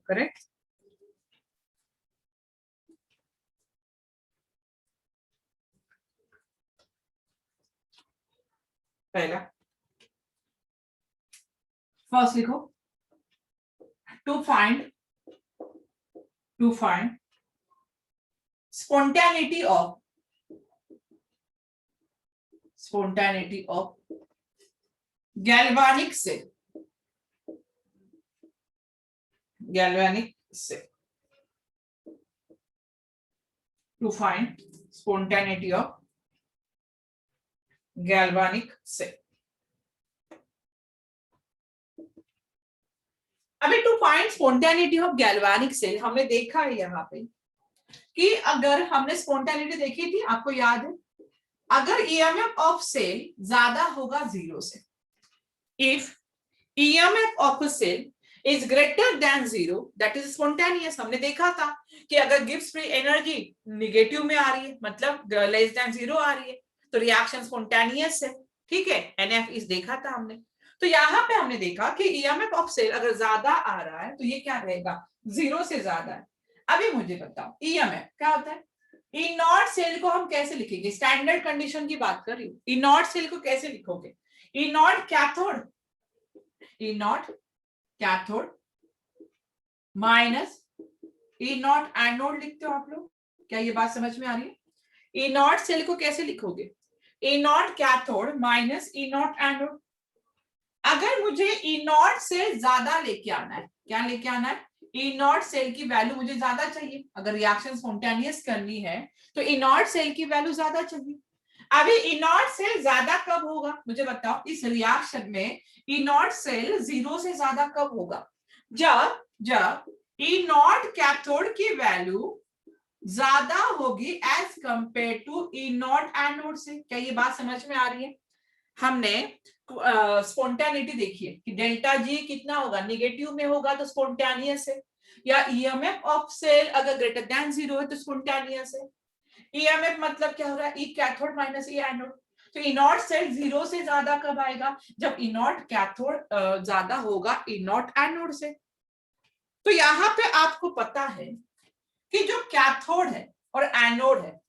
Correct. पहला फर्स्ट लिखो, to find spontaneity of galvanic cell to find spontaneity of galvanic cell. अभी to find spontaneity of galvanic cell हमने देखा है यहाँ पे कि अगर हमने स्पॉन्टेनिटी देखी थी, आपको याद है, अगर ईएमएफ ऑफ सेल ज्यादा होगा जीरो से, if EMF of a cell is greater than zero that is spontaneous. हमने देखा था कि अगर गिब्स फ्री एनर्जी निगेटिव में आ रही है, मतलब लेस देन जीरो आ रही है, तो रिएक्शन स्पॉन्टेनियस है, ठीक है, एनएफ इस देखा था हमने। तो यहाँ पे हमने देखा कि ईएमएफ ऑफ सेल अगर ज्यादा आ रहा है तो ये क्या रहेगा, जीरो से ज्यादा है। अभी मुझे बताओ ईएमएफ क्या होता है। ई नॉट सेल को हम कैसे लिखेंगे, स्टैंडर्ड कंडीशन की बात कर रही हूँ, ई नॉट सेल को कैसे लिखोगे, E not cathode, E not cathode minus E not anode लिखते हो आप लोग, क्या ये बात समझ में आ रही है। ई नॉट सेल को कैसे लिखोगे, E not cathode minus E not anode. अगर मुझे ई नॉट से ज्यादा लेके आना है, क्या लेके आना है, ई नॉट सेल की वैल्यू मुझे ज्यादा चाहिए, अगर रिएक्शन स्पॉन्टेनियस करनी है तो ई नॉट सेल की वैल्यू ज्यादा चाहिए। अभी ई नॉट सेल ज्यादा कब होगा, मुझे बताओ, इस रिएक्शन में ई नॉट सेल जीरो से ज्यादा कब होगा, जब ई नॉट कैथोड की वैल्यू ज्यादा होगी as compare to E not anode से। क्या ये बात समझ में आ रही है। हमने स्पॉन्टेनिटी देखिए कि डेल्टा जी कितना होगा, निगेटिव में होगा तो स्पॉन्टेनियस है, या ईएमएफ ऑफ सेल अगर ग्रेटर देन जीरो है तो स्पॉन्टेनियस है। ईएमएफ मतलब क्या हो रहा है, ई कैथोड माइनस ई एनोड। तो ई नॉट सेल जीरो से ज्यादा कब आएगा, जब ई नॉट कैथोड ज्यादा होगा ई नॉट एनोड से। तो यहाँ पे आपको पता है कि जो कैथोड है और एनोड है,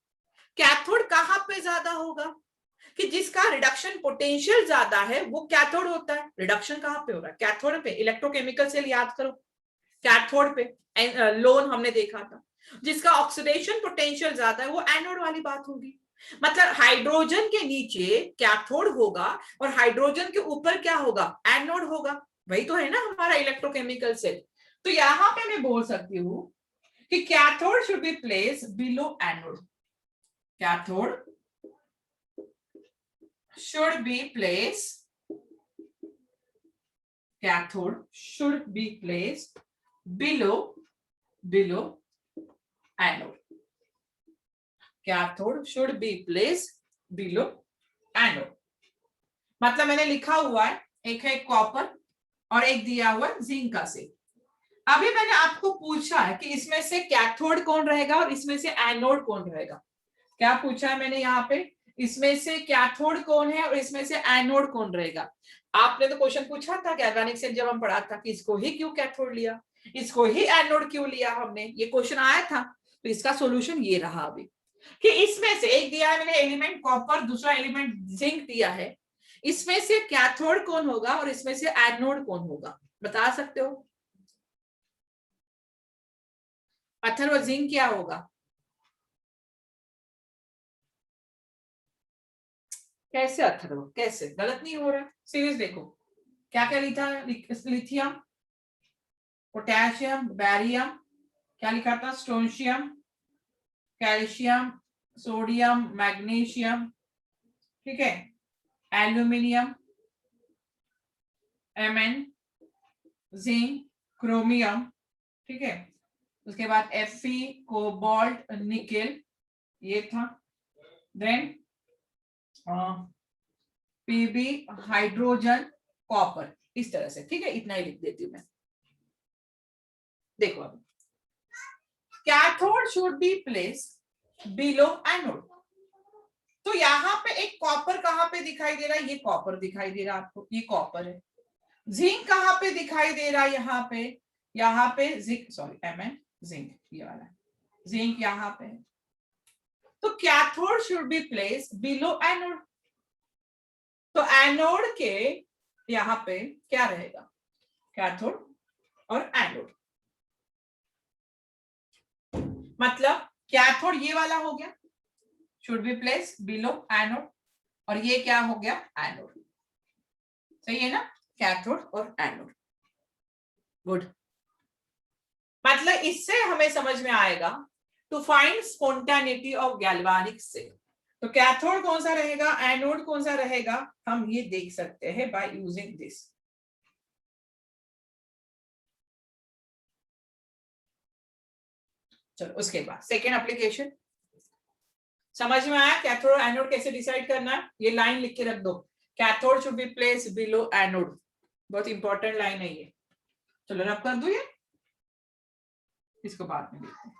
कैथोड कहाँ पे ज्यादा होगा, कि जिसका रिडक्शन पोटेंशियल ज्यादा है वो कैथोड होता है। रिडक्शन कहाँ पे हो रहा है, कैथोड पे। इलेक्ट्रोकेमिकल सेल याद करो, कैथोड पे लोन हमने देखा था। जिसका ऑक्सीडेशन पोटेंशियल ज्यादा है वो एनोड वाली बात होगी। मतलब हाइड्रोजन के नीचे कैथोड होगा और हाइड्रोजन के ऊपर क्या होगा, एनोड होगा। वही तो है ना हमारा इलेक्ट्रोकेमिकल सेल। तो यहां पे मैं बोल सकती हूँ कि cathode should be place below anode, cathode should be placed below anode. Cathode should be placed below anode. मतलब मैंने लिखा हुआ है, एक है कॉपर और एक दिया हुआ जिंक का सेल। अभी मैंने आपको पूछा है कि इसमें से कैथोड कौन रहेगा और इसमें से एनोड कौन रहेगा। क्या पूछा है मैंने यहाँ पे, इसमें से कैथोड कौन है और इसमें से एनोड कौन रहेगा। आपने तो क्वेश्चन पूछा था गैल्वेनिक सेल जब हम पढ़ा था कि इसको ही क्यों कैथोड लिया, इसको ही एनोड क्यों लिया हमने, ये क्वेश्चन आया था। तो इसका सॉल्यूशन ये रहा अभी कि इसमें से एक दिया है मैंने एलिमेंट कॉपर, दूसरा एलिमेंट जिंक दिया है, इसमें से कैथोड कौन होगा और इसमें से एनोड कौन होगा, बता सकते हो। अथर्व जिंक क्या होगा, कैसे अथर्व, कैसे, गलत नहीं हो रहा है, सीरीज देखो क्या क्या लिखा है, लिथियम, पोटेशियम, बैरियम, क्या लिखा था, स्ट्रोंशियम, कैल्शियम, सोडियम, मैग्नीशियम, ठीक है, एल्यूमिनियम, एमएन, जिंक, क्रोमियम, ठीक है, उसके बाद Fe, कोबाल्ट, निकेल, ये था, देन पीबी, हाइड्रोजन, कॉपर, इस तरह से, ठीक है, इतना ही लिख देती हूँ मैं। देखो अब cathode should be placed below anode. तो यहाँ पे एक कॉपर कहाँ पे दिखाई दे रहा है, ये कॉपर दिखाई दे रहा है आपको, ये कॉपर है। जिंक कहाँ पे दिखाई दे रहा है, यहाँ पे जिंक, सॉरी एमएन, जिंक ये वाला है, जिंक यहाँ पे है। तो cathode should be placed below anode. तो एनोड के यहाँ पे क्या रहेगा, कैथोड और एनोड। मतलब कैथोड ये वाला हो गया, should be place below anode, और ये क्या हो गया, एनोड। सही है ना, कैथोड और एनोड। गुड। मतलब इससे हमें समझ में आएगा to find spontaneity of galvanic cell. तो कैथोड कौन सा रहेगा, एनोड कौन सा रहेगा, हम ये देख सकते हैं बाय यूजिंग दिस। चलो उसके बाद सेकेंड एप्लीकेशन समझ में आया, कैथोड और एनोड कैसे डिसाइड करना है, ये लाइन लिख के रख दो, cathode should be place below anode, बहुत इंपॉर्टेंट लाइन है ये। चलो रब कर दो ये, इसको बाद में देखते हैं।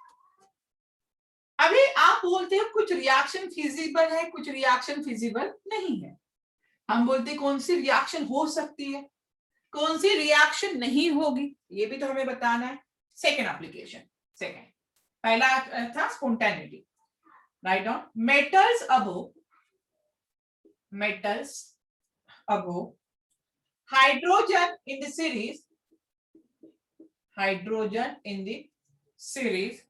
अभी आप बोलते हो कुछ रिएक्शन फिजिबल है, कुछ रिएक्शन फिजिबल नहीं है। हम बोलते हैं कौन सी रिएक्शन हो सकती है, कौन सी रिएक्शन नहीं होगी, ये भी तो हमें बताना है। सेकेंड एप्लीकेशन, सेकेंड, पहला था spontaneity, write down. Metals above hydrogen in the series, hydrogen in the series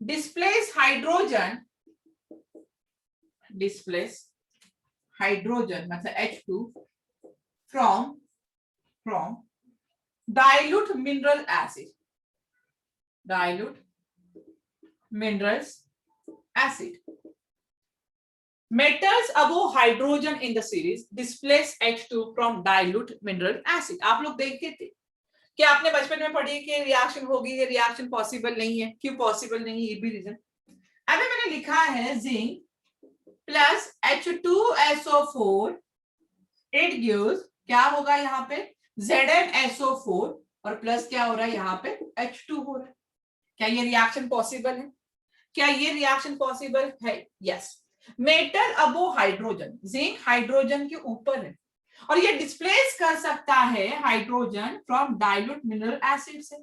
displace hydrogen मतलब H2 from dilute mineral acid, metals above hydrogen in the series displace H2 from dilute mineral acid। आप लोग देखते थे कि आपने बचपन में पढ़ी कि रिएक्शन होगी, ये रिएक्शन पॉसिबल नहीं है। क्यों पॉसिबल नहीं है, ये भी रीजन। अभी मैंने लिखा है zinc plus H2SO4, it gives, क्या होगा यहाँ पे ZnSO4, और प्लस क्या हो रहा है यहाँ पे H2 हो रहा है। क्या ये रिएक्शन पॉसिबल है, क्या ये रिएक्शन पॉसिबल है? यस। मेटल अबो हाइड्रोजन, जिंक हाइड्रोजन के ऊपर है, और ये डिस्प्लेस कर सकता है hydrogen from dilute mineral acid से।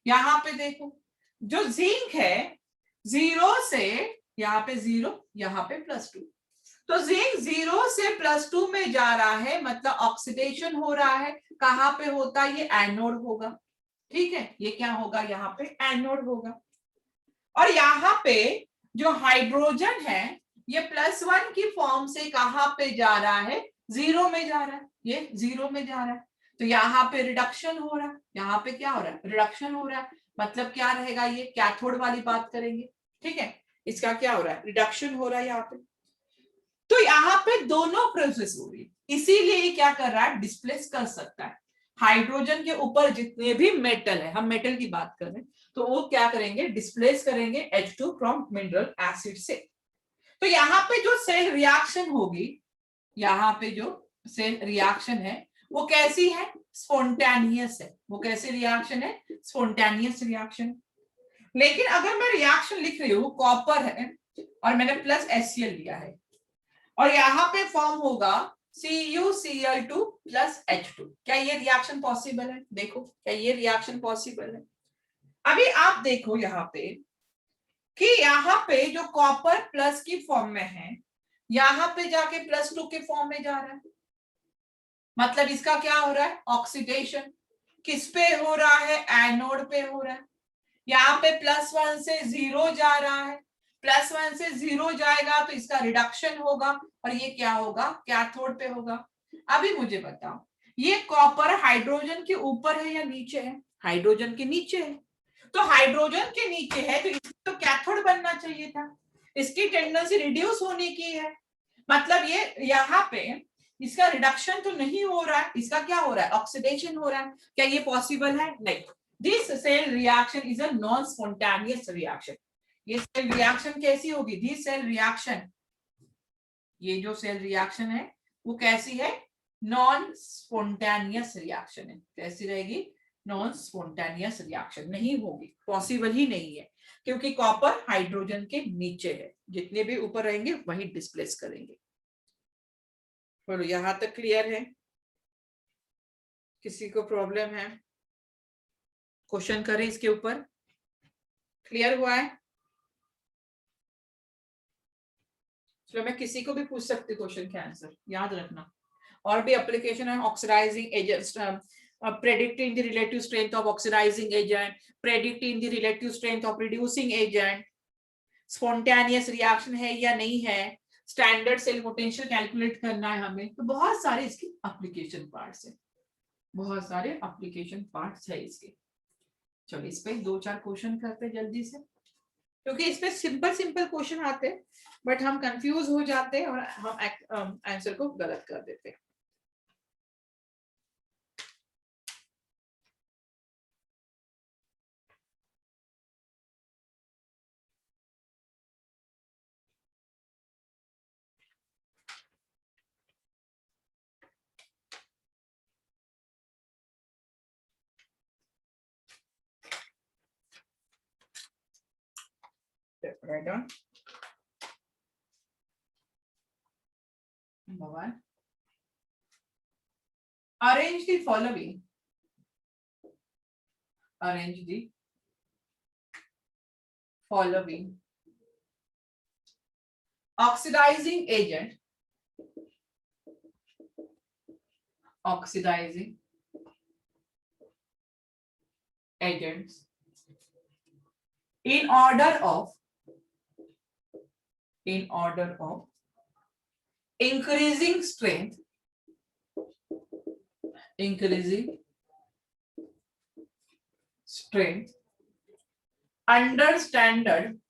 यहां पे देखो, जो जिंक है 0 से यहाँ पे 0, यहाँ पे +2, तो जिंक 0 से +2 में जा रहा है, मतलब ऑक्सीडेशन हो रहा है। कहां पे होता है, ये एनोड होगा। ठीक है, ये क्या होगा, यहाँ पे एनोड होगा। और यहाँ पे जो हाइड्रोजन है ये +1 की फॉर्म से कहां पे जा रहा है, 0 में जा रहा है, ये 0 में जा रहा है। तो यहाँ पे रिडक्शन हो रहा है, यहाँ पे क्या हो रहा है, रिडक्शन हो रहा है। मतलब क्या रहेगा, ये कैथोड वाली बात करेंगे। ठीक है, इसका क्या हो रहा है, रिडक्शन हो रहा है यहाँ पे। तो यहाँ पे दोनों प्रोसेस हो रही है, इसीलिए ये क्या कर रहा है, डिस्प्लेस कर सकता है। हाइड्रोजन के ऊपर जितने भी मेटल है, हम मेटल की बात कर रहे हैं, तो वो क्या करेंगे, डिस्प्लेस करेंगे H2 फ्रॉम मिनरल एसिड से। तो यहाँ पे जो सेल रिएक्शन होगी, यहाँ पे जो सेल रिएक्शन है वो कैसी है, स्पॉन्टेनियस है। वो कैसी रिएक्शन है, स्पॉन्टेनियस रिएक्शन। लेकिन अगर मैं रिएक्शन लिख रही हूँ, कॉपर है और मैंने +HCl लिया है, और यहाँ पे फॉर्म होगा CuCl2 +H2, क्या ये रिएक्शन पॉसिबल है? देखो, क्या ये रिएक्शन पॉसिबल है? अभी आप देखो यहाँ पे कि यहाँ पे जो कॉपर प्लस की फॉर्म में है, यहाँ पे जाके +2 के फॉर्म में जा रहा है। मतलब इसका क्या हो रहा है, ऑक्सीडेशन। किस पे हो रहा है, एनोड पे हो रहा है। यहाँ पे +1 से 0 जा रहा है, +1 से 0 जाएगा तो इसका रिडक्शन होगा, और ये क्या होगा, कैथोड पे होगा। अभी मुझे बताओ, ये कॉपर हाइड्रोजन के ऊपर है या नीचे है, हाइड्रोजन के नीचे है। तो हाइड्रोजन के नीचे है तो इसको तो कैथोड बनना चाहिए था, इसकी टेंडेंसी रिड्यूस होने की है। मतलब ये यहाँ पे इसका रिडक्शन तो नहीं हो रहा है, इसका क्या हो रहा है, ऑक्सीडेशन हो रहा है। क्या ये पॉसिबल है? नहीं। This cell reaction is a non-spontaneous reaction. ये सेल रिएक्शन कैसी होगी, दिस सेल रिएक्शन, ये जो सेल रिएक्शन है वो कैसी है, नॉन स्पॉन्टेनियस रिएक्शन है। कैसी रहेगी, नॉन स्पॉन्टेनियस रिएक्शन नहीं होगी, पॉसिबल ही नहीं है, क्योंकि कॉपर हाइड्रोजन के नीचे है, जितने भी ऊपर रहेंगे वही डिस्प्लेस करेंगे। बोलो, यहां तक क्लियर है? किसी को प्रॉब्लम है, क्वेश्चन करें इसके ऊपर, क्लियर हुआ है? चलो मैं किसी को भी पूछ सकती क्वेश्चन के आंसर, याद रखना। और भी एप्लीकेशन है oxidising agents, predicting the relative strength of oxidizing agent, predicting the relative strength of reducing agent, spontaneous reaction है या नहीं है, स्टैंडर्ड सेल पोटेंशियल कैलकुलेट करना है हमें। तो बहुत सारे इसके एप्लीकेशन पार्ट्स है, बहुत सारे एप्लीकेशन पार्ट्स है इसके। चलो इस पे 2-4 क्वेश्चन करते हैं जल्दी से, क्योंकि इसमें सिंपल सिंपल क्वेश्चन आते हैं बट हम कंफ्यूज हो जाते हैं और हम आंसर को गलत कर देते हैं। Write down. Number 1. Arrange the following. Arrange the following. Oxidizing agent. Oxidizing agents in order of increasing strength, under standard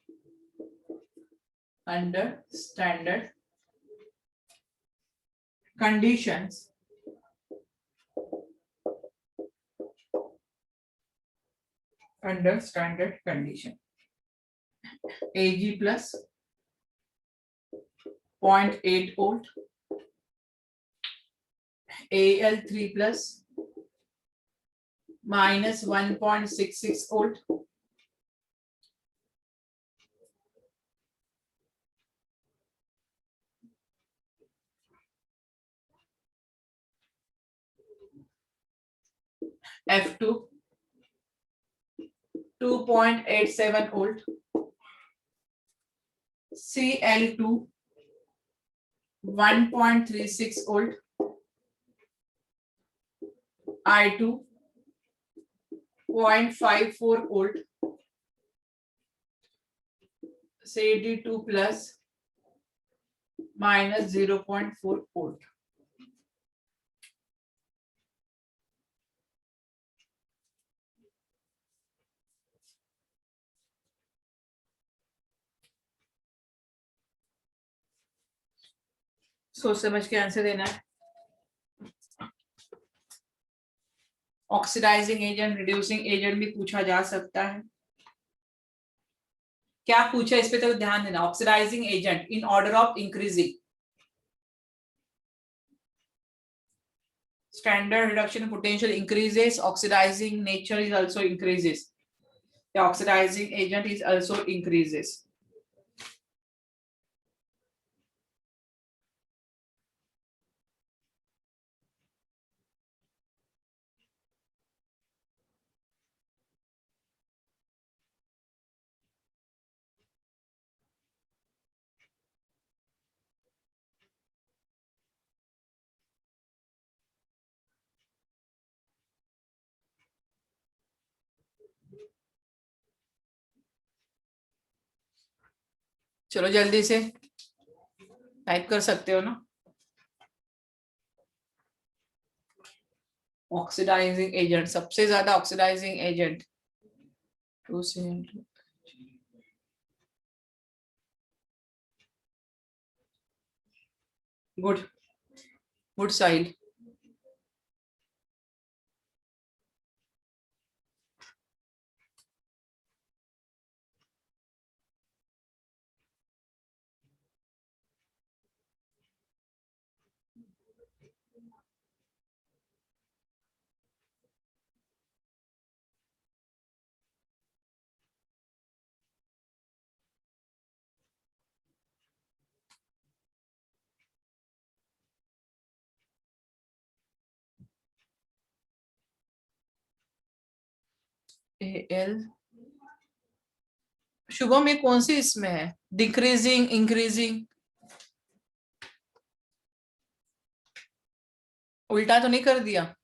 conditions, Ag plus 0.8 volt, Al3 plus minus 1.66 volt, F2 2.87 volt, Cl2 1.36 volt, I2 0.54 volt, Cd2 plus minus 0.4 volt. सोच समझ के आंसर देना है। ऑक्सीडाइजिंग एजेंट, रिड्यूसिंग एजेंट भी पूछा जा सकता है। क्या पूछा इस पे तो ध्यान देना। Oxidising agent in order of increasing, standard reduction potential increases, oxidizing nature is also increases, the oxidizing agent is also increases. चलो जल्दी से टाइप कर सकते हो ना। ऑक्सीडाइजिंग एजेंट, सबसे ज्यादा ऑक्सीडाइजिंग एजेंट गुड साइड। एल शुभम में कौन सी इसमें है? Decreasing, increasing? उल्टा तो नहीं कर दिया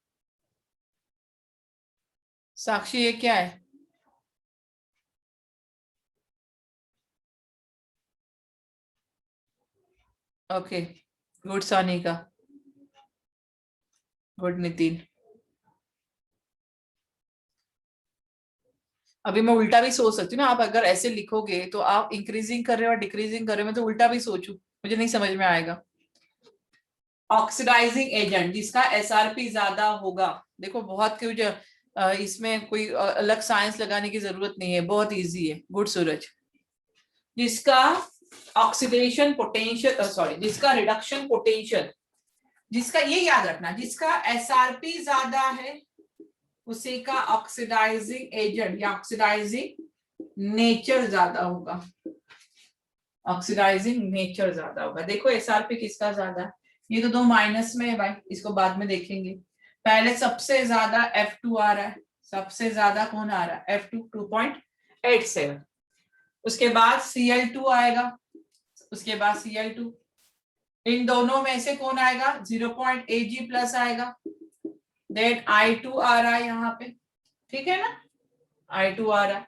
साक्षी? ये क्या है? Okay, good Sanika, good Nitin. अभी मैं उल्टा भी सोच सकती हूँ ना, आप अगर ऐसे लिखोगे तो आप इंक्रीजिंग कर रहे हो और डिक्रीजिंग कर रहे हो, मैं तो उल्टा भी सोचूं, मुझे नहीं समझ में आएगा। ऑक्सीडाइजिंग एजेंट जिसका एसआरपी ज्यादा होगा, देखो बहुत कुछ इसमें कोई अलग साइंस लगाने की जरूरत नहीं है, बहुत इजी है। गुड सूरज। जिसका ऑक्सीडेशन पोटेंशियल, सॉरी, जिसका रिडक्शन पोटेंशियल, जिसका, ये याद रखना, जिसका एसआरपी ज्यादा है उसी का ऑक्सीडाइजिंग एजेंट या ऑक्सीडाइजिंग नेचर ज्यादा होगा। ऑक्सीडाइजिंग नेचर ज्यादा होगा। देखो एसआरपी किसका ज्यादा है, ये तो दो माइनस में है भाई, इसको बाद में देखेंगे। पहले सबसे ज्यादा F2 आ रहा है, सबसे ज्यादा कौन आ रहा है? F2 2.87। उसके बाद Cl2 आएगा, उसके बाद Cl2, इन दोनों में से कौन आएगा? 0.Ag प्लस आएगा, देन I2 आ रहा है यहाँ पे, ठीक है ना, I2 आ रहा है।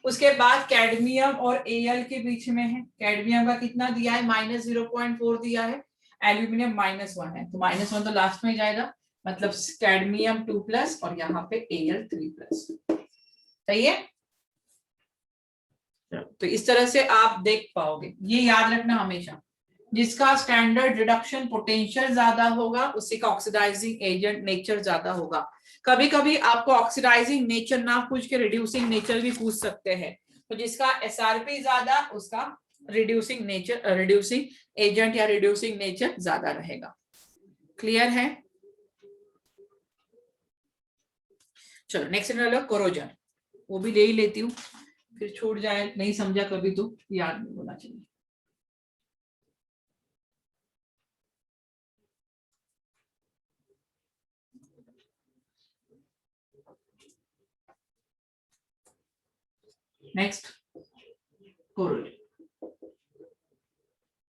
उसके बाद कैडमियम और Al के बीच में है, कैडमियम का कितना दिया है? -0.4 दिया है, एल्यूमिनियम -1 है, तो -1 तो लास्ट में जाएगा, मतलब कैडमियम 2 प्लस और यहाँ पे Al 3 प्लस। सही है? तो इस तरह से आप देख पाओगे, ये याद रखना हमेशा, जिसका स्टैंडर्ड रिडक्शन पोटेंशियल ज्यादा होगा उसी का ऑक्सीडाइजिंग एजेंट नेचर ज्यादा होगा। कभी कभी आपको ऑक्सीडाइजिंग नेचर ना पूछ के रिड्यूसिंग नेचर भी पूछ सकते हैं, तो जिसका एसआरपी ज्यादा उसका रिड्यूसिंग नेचर, रिड्यूसिंग एजेंट या रिड्यूसिंग नेचर ज्यादा रहेगा। क्लियर है? चलो नेक्स्ट लो, कोरोजन, वो भी ले ही लेती हूँ, फिर छूट जाए, नहीं समझा कभी तो याद नहीं होना चाहिए। Next corrosion.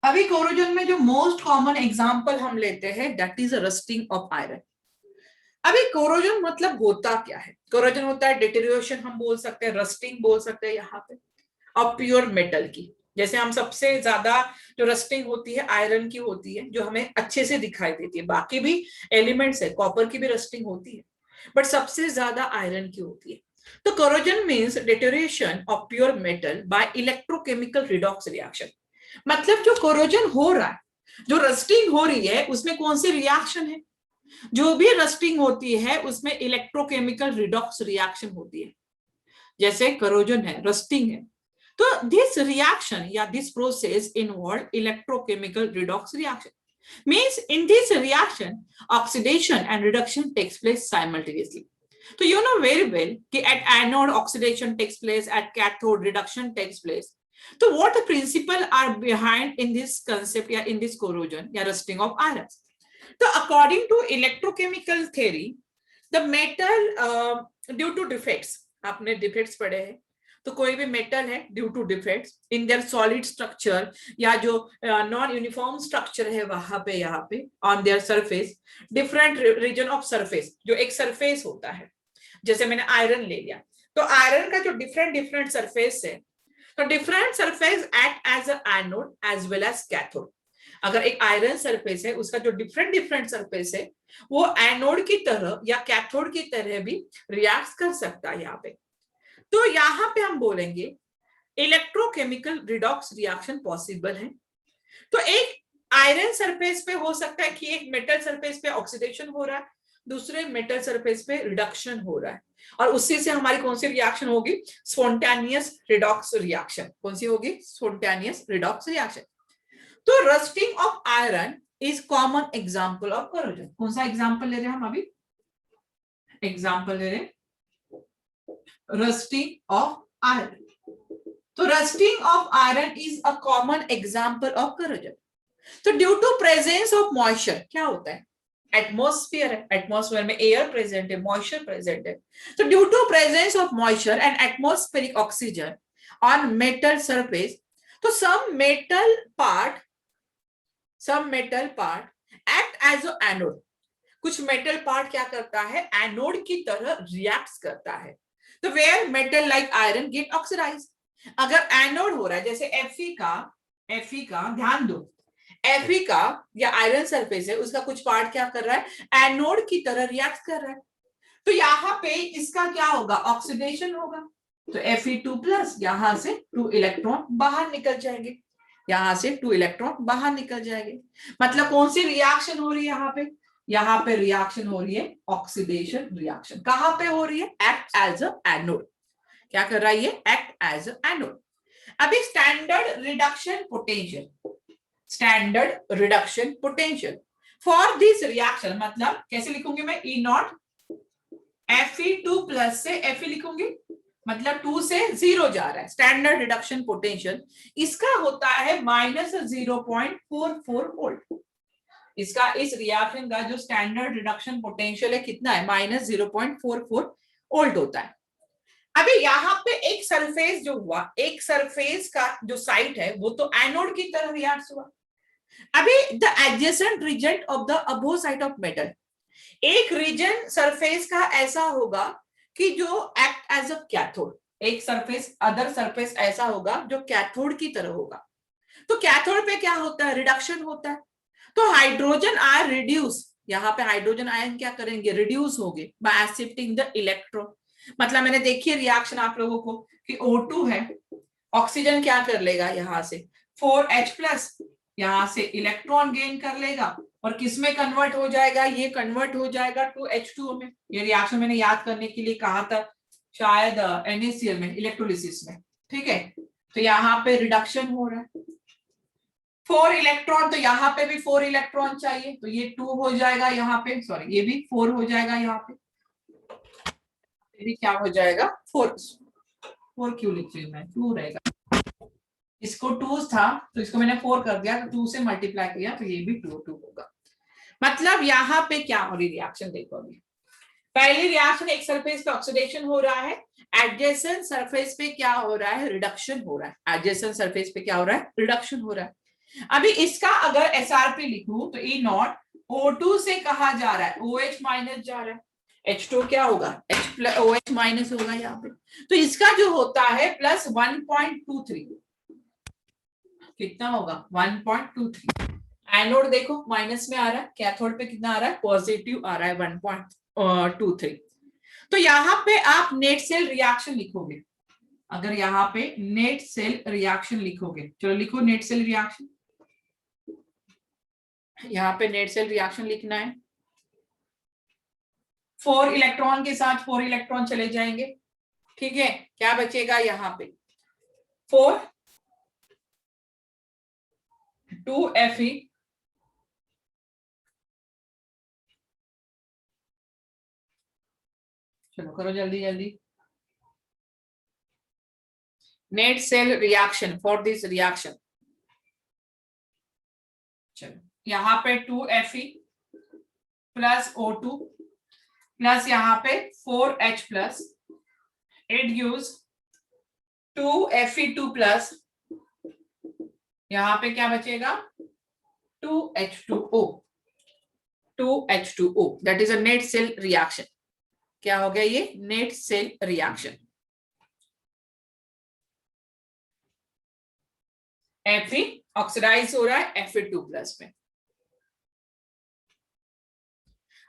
अभी कोरोजन में जो मोस्ट कॉमन एग्जांपल हम लेते हैं that is rusting of iron. अभी कोरोजन मतलब होता क्या है? कोरोजन होता है डिटेरियोरेशन, हम बोल सकते हैं, रस्टिंग बोल सकते हैं यहाँ पे, और प्योर मेटल की। जैसे हम सबसे ज्यादा जो रस्टिंग होती है आयरन की होती है, जो हमें अच्छे से दिखाई देती है, बाकी भी एलिमेंट्स है, कॉपर की भी रस्टिंग होती है, बट सबसे ज्यादा आयरन की होती है। तो corrosion means deterioration of pure metal by electrochemical redox reaction. मतलब जो कोरोजन हो रहा है, जो रस्टिंग हो रही है, उसमें कौन सी रिएक्शन है? जो भी रस्टिंग होती है उसमें इलेक्ट्रोकेमिकल रिडॉक्स रिएक्शन होती है। जैसे कोरोजन है, रस्टिंग है, तो दिस रिएक्शन या this process involve electrochemical redox reaction. Means in this reaction oxidation and reduction takes place simultaneously. तो यू नो वेरी वेल कि at anode oxidation takes place, at cathode reduction takes place. तो what principle are behind in this concept या इन दिस कोरोजन या रस्टिंग ऑफ आयरन? तो according to electrochemical theory, the metal due to defects, आपने डिफेक्ट्स पढ़े हैं, तो कोई भी मेटल है due to defects in their solid structure या जो नॉन यूनिफॉर्म स्ट्रक्चर है वहां पे, यहाँ पे on their surface, different region of surface, जो एक सरफेस होता है, जैसे मैंने आयरन ले लिया, तो आयरन का जो डिफरेंट डिफरेंट सरफेस है, तो different surface act as a anode as well as cathode. अगर एक आयरन सरफेस है, उसका जो डिफरेंट डिफरेंट सरफेस है, वो एनोड की तरह या कैथोड की तरह भी रिएक्ट कर सकता है यहाँ पे। तो यहाँ पे हम बोलेंगे इलेक्ट्रोकेमिकल रिडॉक्स रिएक्शन पॉसिबल है। तो एक आयरन सरफेस पे हो सकता है कि एक मेटल सरफेस पे ऑक्सीडेशन हो रहा है, दूसरे मेटल सरफेस पे रिडक्शन हो रहा है, और उसी से हमारी कौन सी रिएक्शन होगी? Spontaneous redox reaction. कौन सी होगी? Spontaneous redox reaction. तो rusting of iron is common example of corrosion. कौन सा एग्जाम्पल ले रहे हैं हम अभी? एग्जाम्पल ले रहे हैं रस्टिंग ऑफ आयरन। तो rusting of iron is a common example of corrosion. तो due to presence of moisture, क्या होता है? एटमॉस्फेयर है, एटमॉस्फेयर में एयर प्रेजेंट है, मॉइस्चर प्रेजेंट है। तो due to presence of moisture and atmospheric oxygen on metal surface, तो some metal part act as a anode, कुछ मेटल पार्ट क्या करता है, एनोड की तरह रिएक्ट करता है। तो where metal like iron get oxidise, अगर एनोड हो रहा है जैसे Fe का ध्यान दो, Fe का या आयरन सरफेस है, उसका कुछ पार्ट क्या कर रहा है, एनोड की तरह रिएक्ट कर रहा है, तो यहां पे इसका क्या होगा, ऑक्सीडेशन होगा। तो Fe2+ यहां से 2 इलेक्ट्रॉन बाहर निकल जाएंगे, यहां से 2 इलेक्ट्रॉन बाहर निकल जाएंगे। मतलब कौन सी रिएक्शन हो रही है यहाँ पे रिएक्शन हो रही है ऑक्सीडेशन रिएक्शन। कहां पे हो रही है, एक्ट एज अ एनोड। क्या कर रहा है ये, एक्ट एज अ एनोड। अभी standard reduction potential, standard reduction potential for this reaction, मतलब कैसे लिखूंगी मैं, E0 Fe2+ से Fe लिखूंगी, मतलब 2 से 0 जा रहा है, स्टैंडर्ड रिडक्शन पोटेंशियल इसका होता है -0.44 वोल्ट। इसका इस रिएक्शन का जो स्टैंडर्ड रिडक्शन पोटेंशियल है कितना है, -0.44 वोल्ट होता है। अभी यहाँ पे एक सरफेस जो हुआ, एक सरफेस का जो साइट है वो तो एनोड की तरह रिएक्ट हुआ। अभी the adjacent region of the above side of metal, एक रीजन सरफेस का ऐसा होगा कि जो एक्ट एज अ कैथोड, एक सरफेस अदर सरफेस ऐसा होगा जो कैथोड की तरह होगा। तो कैथोड पे क्या होता है, रिडक्शन होता है। तो हाइड्रोजन आयन रिड्यूस, यहाँ पे हाइड्रोजन आयन क्या करेंगे, रिड्यूस होंगे बाय एक्सेप्टिंग द इलेक्ट्रॉन। मतलब मैंने देखिए रिएक्शन आप लोगों को कि O2 है, ऑक्सीजन क्या कर लेगा, यहाँ से 4H+, यहाँ से इलेक्ट्रॉन गेन कर लेगा और किसमें कन्वर्ट हो जाएगा, ये कन्वर्ट हो जाएगा टू H2O में। ये रिएक्शन मैंने याद करने के लिए कहा था शायद NaCl में, इलेक्ट्रोलिसिस में, ठीक है। तो यहाँ पे रिडक्शन हो रहा है, 4 इलेक्ट्रॉन, तो यहाँ पे भी 4 इलेक्ट्रॉन चाहिए, तो ये 2 हो जाएगा यहाँ पे, सॉरी ये भी 4 हो जाएगा, यहाँ पे ये भी क्या हो जाएगा, 4 क्यों लिख रही हूँ मैं, 2 रहेगा, इसको 2 था तो इसको मैंने 4 कर दिया, तो 2 से मल्टीप्लाई किया तो ये भी 2 होगा। मतलब यहाँ पे क्या हो रही रिएक्शन, देखो अभी पहली रिएक्शन एक सरफेस पे ऑक्सीडेशन हो रहा है, एडजेसेंट सरफेस पे क्या हो रहा है, रिडक्शन हो रहा है, एडजेसेंट सरफेस पे क्या हो रहा है, रिडक्शन हो रहा है। अभी इसका अगर SRP लिखूं तो E0 O2 से कहा जा रहा है, OH- जा रहा है, H2 क्या होगा, OH- होगा यहाँ पे, तो इसका जो होता है +1.23, कितना होगा 1.23। एनोड देखो माइनस में आ रहा है, कैथोड पे कितना आ रहा है, पॉजिटिव आ रहा है 1.23। तो यहाँ पे आप नेट सेल रिएक्शन लिखोगे, अगर यहाँ पे नेट सेल रिएक्शन लिखोगे, चलो लिखो नेट सेल रिएक्शन, यहाँ पे नेट सेल रिएक्शन लिखना है, 4 इलेक्ट्रॉन के साथ 4 इलेक्ट्रॉन चले जाएंगे, ठीक है। क्या बचेगा यहाँ पे 4 2Fe, चलो करो जल्दी जल्दी, net cell reaction for this reaction, चलो यहाँ पे 2Fe प्लस O2 प्लस यहाँ पे 4H+, it gives 2Fe2 plus, यहाँ पे क्या बचेगा 2H2O, 2H2O, that is a net cell reaction. क्या हो गया ये, net cell reaction. Fe oxidise हो रहा है Fe2+ में।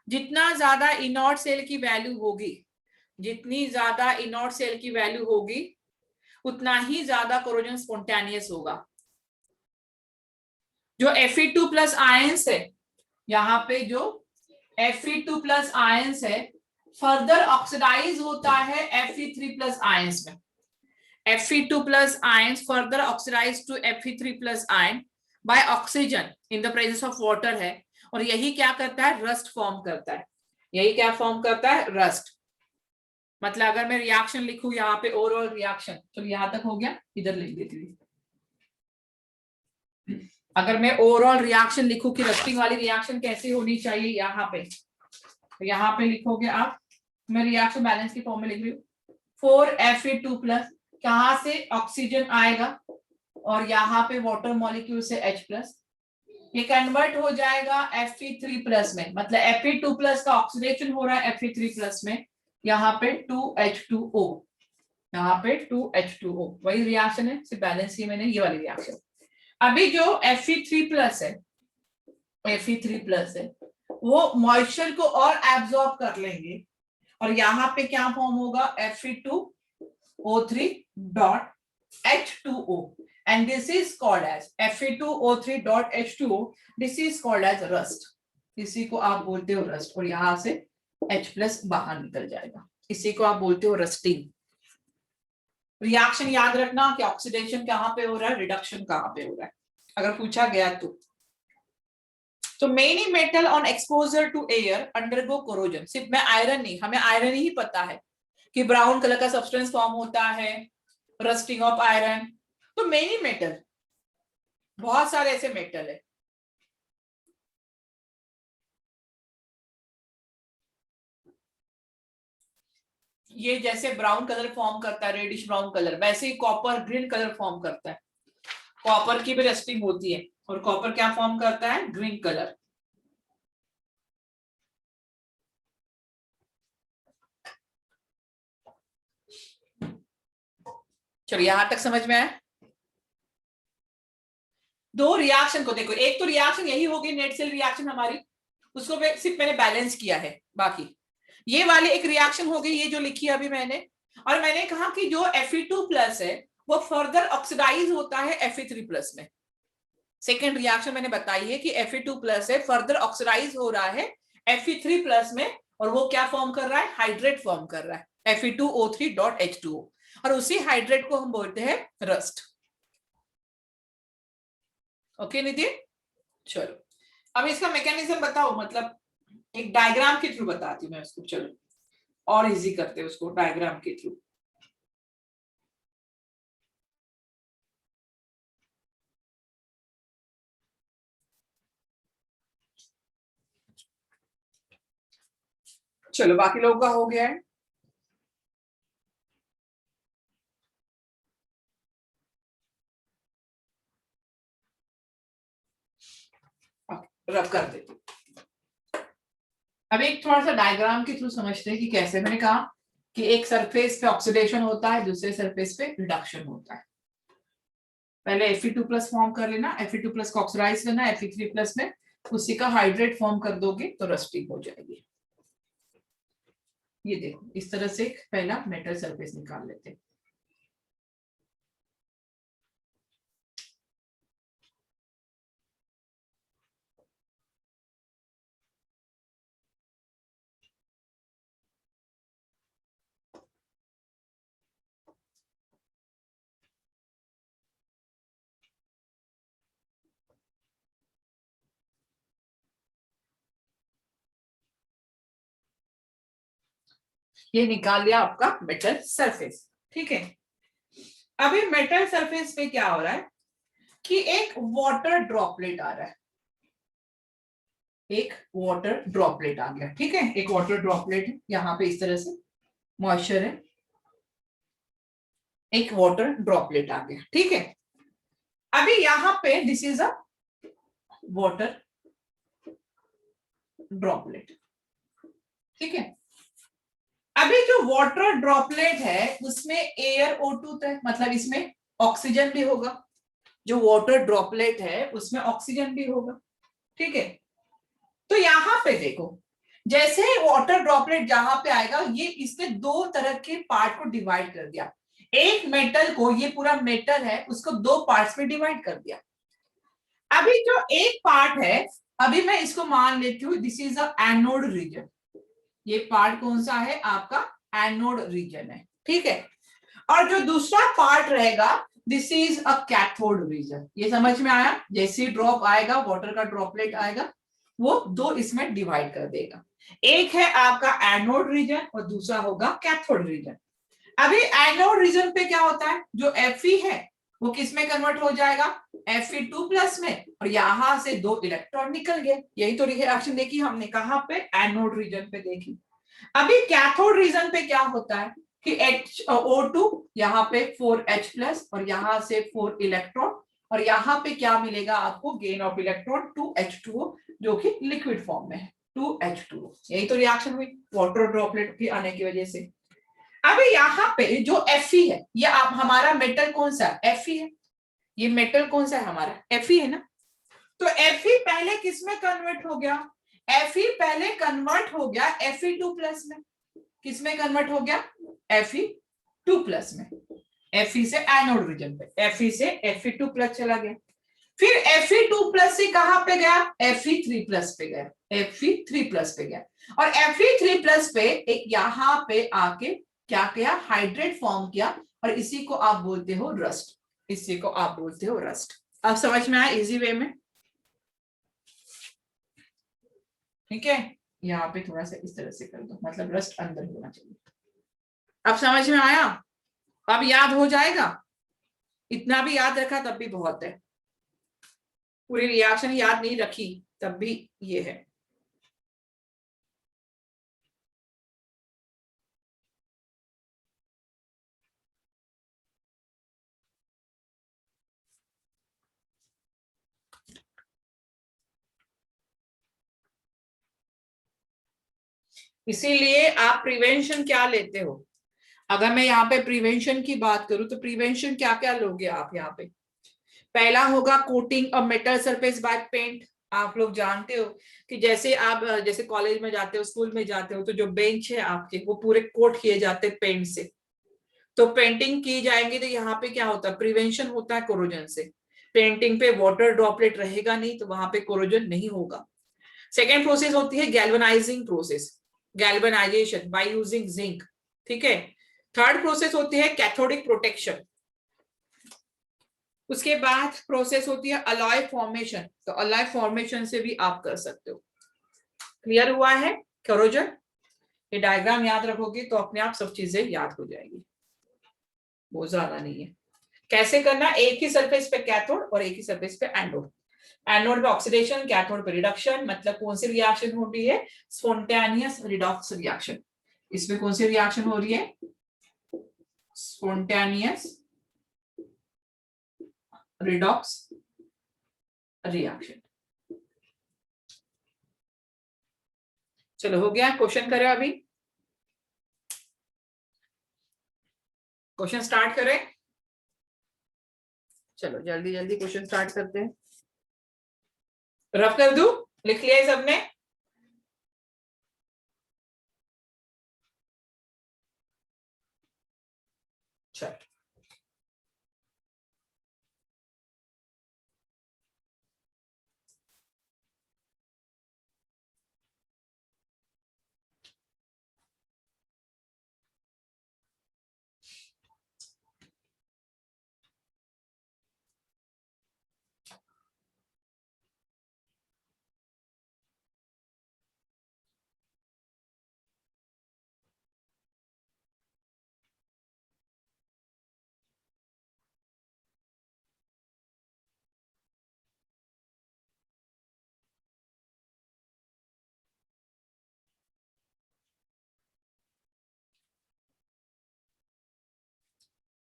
जितना ज्यादा इनॉट सेल की वैल्यू होगी, जितनी ज्यादा इनॉट सेल की वैल्यू होगी उतना ही ज्यादा कोरोजन स्पॉन्टेनियस होगा। जो Fe2+ आयंस है, यहाँ पे जो Fe2+ आयंस है फर्दर ऑक्सीडाइज होता है Fe3+ आयंस में। Fe2+ ions further oxidize to Fe3+ ion by oxygen in the presence of water है, और यही क्या करता है, रस्ट फॉर्म करता है, यही क्या फॉर्म करता है, रस्ट। मतलब अगर मैं रिएक्शन लिखूं यहाँ पे ओवरऑल रिएक्शन, तो यहाँ तक हो गया, इधर लिख देती हूँ। अगर मैं ओवरऑल रिएक्शन लिखूं कि रस्टिंग वाली रिएक्शन कैसी होनी चाहिए, यहाँ पे तो यहाँ पे लिखोगे आप, मैं रिएक्शन बैलेंस की फॉर्म में लिख रही हूँ, 4Fe2+, कहां से ऑक्सीजन आएगा और यहाँ पे वाटर मॉलिक्यूल से H+, ये कन्वर्ट हो जाएगा Fe3+ में, मतलब Fe2+ का ऑक्सीडेशन हो रहा है Fe3+ में, यहाँ पे 2H2O, यहाँ पे 2H2O, वही रिएक्शन है, सिर्फ बैलेंस की मैंने ये वाली रिएक्शन। अभी जो Fe3+ है, Fe3+ है, वो मॉइस्चर को और एब्जॉर्ब कर लेंगे और यहाँ पे क्या फॉर्म होगा Fe2O3 dot H2O, and this is called as Fe2O3 dot H2O, this is called as rust, इसी को आप बोलते हो रस्ट, और यहां से H+ बाहर निकल जाएगा, इसी को आप बोलते हो रस्टिंग। रिएक्शन याद रखना कि ऑक्सीडेशन कहां पे हो रहा है, रिडक्शन कहां पे हो रहा है, अगर पूछा गया तो many metal on exposure to air undergo corrosion, सिर्फ मैं आयरन नहीं, हमें आयरन ही पता है कि ब्राउन कलर का सब्सटेंस फॉर्म होता है, रस्टिंग ऑफ आयरन। तो मेनी मेटल, बहुत सारे ऐसे मेटल है, ये जैसे ब्राउन कलर फॉर्म करता है, रेडिश ब्राउन कलर, वैसे ही कॉपर ग्रीन कलर फॉर्म करता है, कॉपर की भी रस्टिंग होती है, और कॉपर क्या फॉर्म करता है, ग्रीन कलर। चलो यहां तक समझ में आया। दो रिएक्शन को देखो, एक तो रिएक्शन यही होगी नेट सेल रिएक्शन हमारी, उसको सिर्फ मैंने बैलेंस किया है, बाकी ये वाली एक रिएक्शन हो गई, ये जो लिखी है अभी मैंने, और मैंने कहा कि जो Fe2+ है वो फर्दर ऑक्सीडाइज होता है Fe3+ में। सेकेंड रिएक्शन मैंने बताई है कि Fe2+ है, फर्दर ऑक्सीडाइज हो रहा है Fe3+ में, और वो क्या फॉर्म कर रहा है, हाइड्रेट फॉर्म कर रहा है Fe2O3 डॉट H2O, और उसी हाइड्रेट को हम बोलते हैं रस्ट। ओके नितिन, चलो अब इसका मैकेनिज्म बताओ, मतलब एक डायग्राम के थ्रू बताती हूँ मैं उसको, चलो और इजी करते हैं उसको डायग्राम के थ्रू। चलो बाकी लोगों का हो गया है, रब कर देते। अब एक थोड़ा सा डायग्राम के थ्रू समझते हैं कि कैसे, मैंने कहा कि एक सरफेस पे ऑक्सीडेशन होता है, दूसरे सरफेस पे रिडक्शन होता है। पहले Fe2+ फॉर्म कर लेना, Fe2+ को ऑक्सीडाइज करना Fe3+ में, उसी का हाइड्रेट फॉर्म कर दोगे तो रस्टिंग हो जाएगी। ये देखो इस तरह से पहला मेटल सरफेस निकाल लेते हैं। ये निकाल लिया आपका मेटल सरफेस, ठीक है। अभी मेटल सरफेस पे क्या हो रहा है कि एक वाटर ड्रॉपलेट आ रहा है, एक वाटर ड्रॉपलेट आ गया, ठीक है, एक वाटर ड्रॉपलेट है, यहाँ पे इस तरह से मॉइस्चर है, एक वाटर ड्रॉपलेट आ गया, ठीक है। अभी यहाँ पे this is a water droplet, ठीक है। अभी जो वाटर ड्रॉपलेट है उसमें एयर O2 है, मतलब इसमें ऑक्सीजन भी होगा, जो वाटर ड्रॉपलेट है उसमें ऑक्सीजन भी होगा, ठीक है। तो यहाँ पे देखो, जैसे ही वाटर ड्रॉपलेट जहां पे आएगा, ये इसने दो तरह के पार्ट को डिवाइड कर दिया, एक मेटल को, ये पूरा मेटल है उसको दो पार्ट्स में डिवाइड कर दिया। अभी जो एक पार्ट है, अभी मैं इसको मान लेती हूँ this is a anode region, ये पार्ट कौन सा है आपका, एनोड रीजन है, ठीक है। और जो दूसरा पार्ट रहेगा this is a cathode region, ये समझ में आया, जैसे ही ड्रॉप आएगा वाटर का ड्रॉपलेट आएगा वो दो इसमें डिवाइड कर देगा, एक है आपका एनोड रीजन और दूसरा होगा कैथोड रीजन। अभी एनोड रीजन पे क्या होता है, जो Fe है वो किस में कन्वर्ट हो जाएगा, Fe2+ में, और यहां से दो इलेक्ट्रॉन निकल गए, यही तो रिएक्शन देखी हमने, कहां पे, एनोड रीजन पे देखी। अभी कैथोड रीजन पे क्या होता है कि O2 यहाँ पे 4H+ और यहाँ से 4 इलेक्ट्रॉन, और यहाँ पे क्या मिलेगा आपको, गेन ऑफ इलेक्ट्रॉन 2H2O, जो कि लिक्विड फॉर्म में है 2H2O। यही तो रिएक्शन हुई वाटर ड्रॉपलेट के आने की वजह से। अब यहाँ पे जो Fe है, ये आप हमारा मेटल कौन सा है, Fe है। ये मेटल कौन सा है हमारा, Fe है ना। तो Fe पहले किस में कन्वर्ट हो गया, Fe पहले कन्वर्ट हो गया Fe2+ में। किस में कन्वर्ट हो गया, Fe2+ में। Fe से एनोड रीजन पे, Fe से Fe2+ चला गया। फिर Fe2+ से कहां पे गया, Fe3+ पे गया, Fe3+ पे गया। और Fe3+ पे एक यहां पे आके क्या किया, हाइड्रेट फॉर्म किया, और इसी को आप बोलते हो रस्ट। इसी को आप बोलते हो रस्ट। अब समझ में आया इजी वे में, ठीक है। यहाँ पे थोड़ा सा इस तरह से कर दो, मतलब रस्ट अंदर होना चाहिए। अब समझ में आया, अब याद हो जाएगा, इतना भी याद रखा तब भी बहुत है, पूरी रिएक्शन याद नहीं रखी तब भी ये है। इसीलिए आप प्रिवेंशन क्या लेते हो, अगर मैं यहाँ पे प्रिवेंशन की बात करूं तो प्रिवेंशन क्या क्या लोगे आप यहाँ पे। पहला होगा coating of metal surface by paint. आप लोग जानते हो कि जैसे आप जैसे कॉलेज में जाते हो, स्कूल में जाते हो, तो जो बेंच है आपके वो पूरे कोट किए जाते हैं पेंट से। तो पेंटिंग की जाएंगी तो यहाँ पे क्या होता है, प्रिवेंशन होता है कोरोजन से। पेंटिंग पे वाटर ड्रॉपलेट रहेगा नहीं तो वहां पे कोरोजन नहीं होगा। सेकेंड प्रोसेस होती है galvanising process, galvanisation by using zinc, ठीक है। थर्ड प्रोसेस होती है कैथोडिक प्रोटेक्शन। उसके बाद प्रोसेस होती है अलॉय फॉर्मेशन, तो अलॉय फॉर्मेशन से भी आप कर सकते हो। क्लियर हुआ है कोरोजन, ये डायग्राम याद रखोगे तो अपने आप सब चीजें याद हो जाएगी, बहुत ज्यादा नहीं है। कैसे करना, एक ही सरफेस पे कैथोड और एक ही सरफेस पे एनोड। एनोड पे ऑक्सीडेशन, कैथोड पे रिडक्शन, मतलब कौन सी रिएक्शन हो रही है, स्पॉन्टेनियस रिडॉक्स रिएक्शन। इसमें कौन सी रिएक्शन हो रही है, स्पॉन्टेनियस रिडॉक्स रिएक्शन। चलो हो गया, क्वेश्चन करें अभी, क्वेश्चन स्टार्ट करें। चलो जल्दी जल्दी क्वेश्चन स्टार्ट करते हैं। रफ कर दूं, लिख लिया है सबने। चलो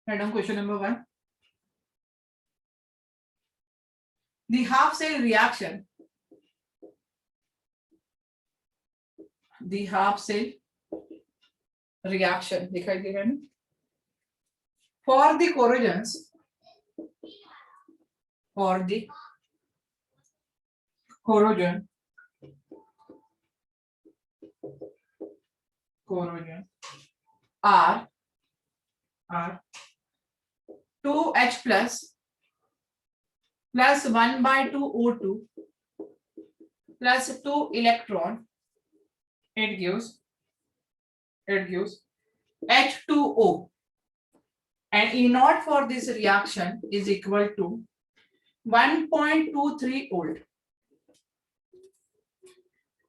madam question number 1, the half cell reaction, the half cell reaction दिखाई दे रहा है ना, for the corrosions, for the corrosion, corrosion are 2H plus 1/2 O2 plus 2 electron, it gives H2O, and E naught for this reaction is equal to 1.23 volt.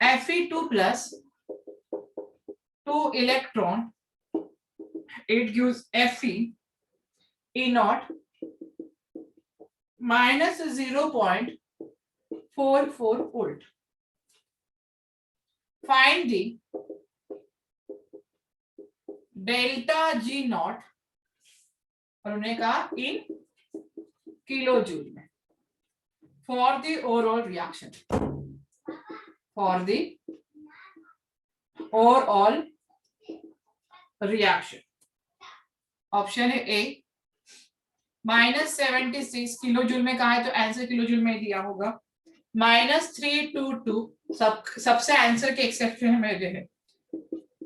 Fe2 plus 2 electron, it gives Fe, E naught minus 0.44 volt. Find the delta G naught, और उन्हें कहा इन किलो जूल में। for the overall reaction. For the overall reaction. Option है ए -76 किलो जूल में कहा है तो आंसर किलो जूल में दिया होगा। -322 सबसे आंसर के एक्सेप्शन में है,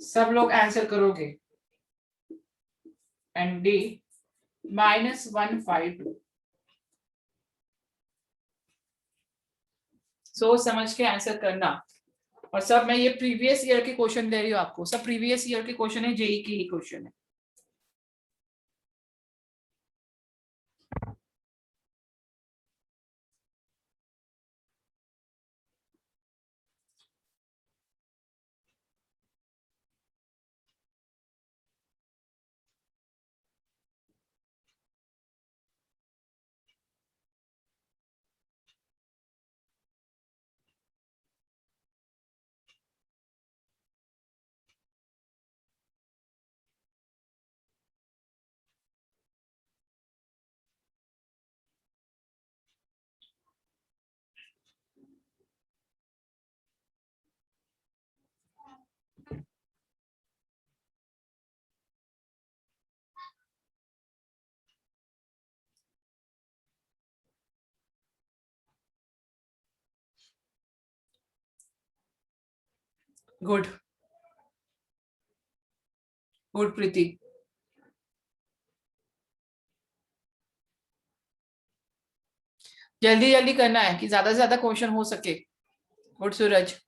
सब लोग आंसर करोगे। And D -152। सोच समझ के आंसर करना। और सब मैं ये प्रीवियस ईयर के क्वेश्चन दे रही हूँ आपको, सब प्रीवियस ईयर के क्वेश्चन है, जेई की ही क्वेश्चन है। गुड गुड प्रीति। जल्दी जल्दी करना है कि ज्यादा से ज्यादा क्वेश्चन हो सके। गुड सूरज।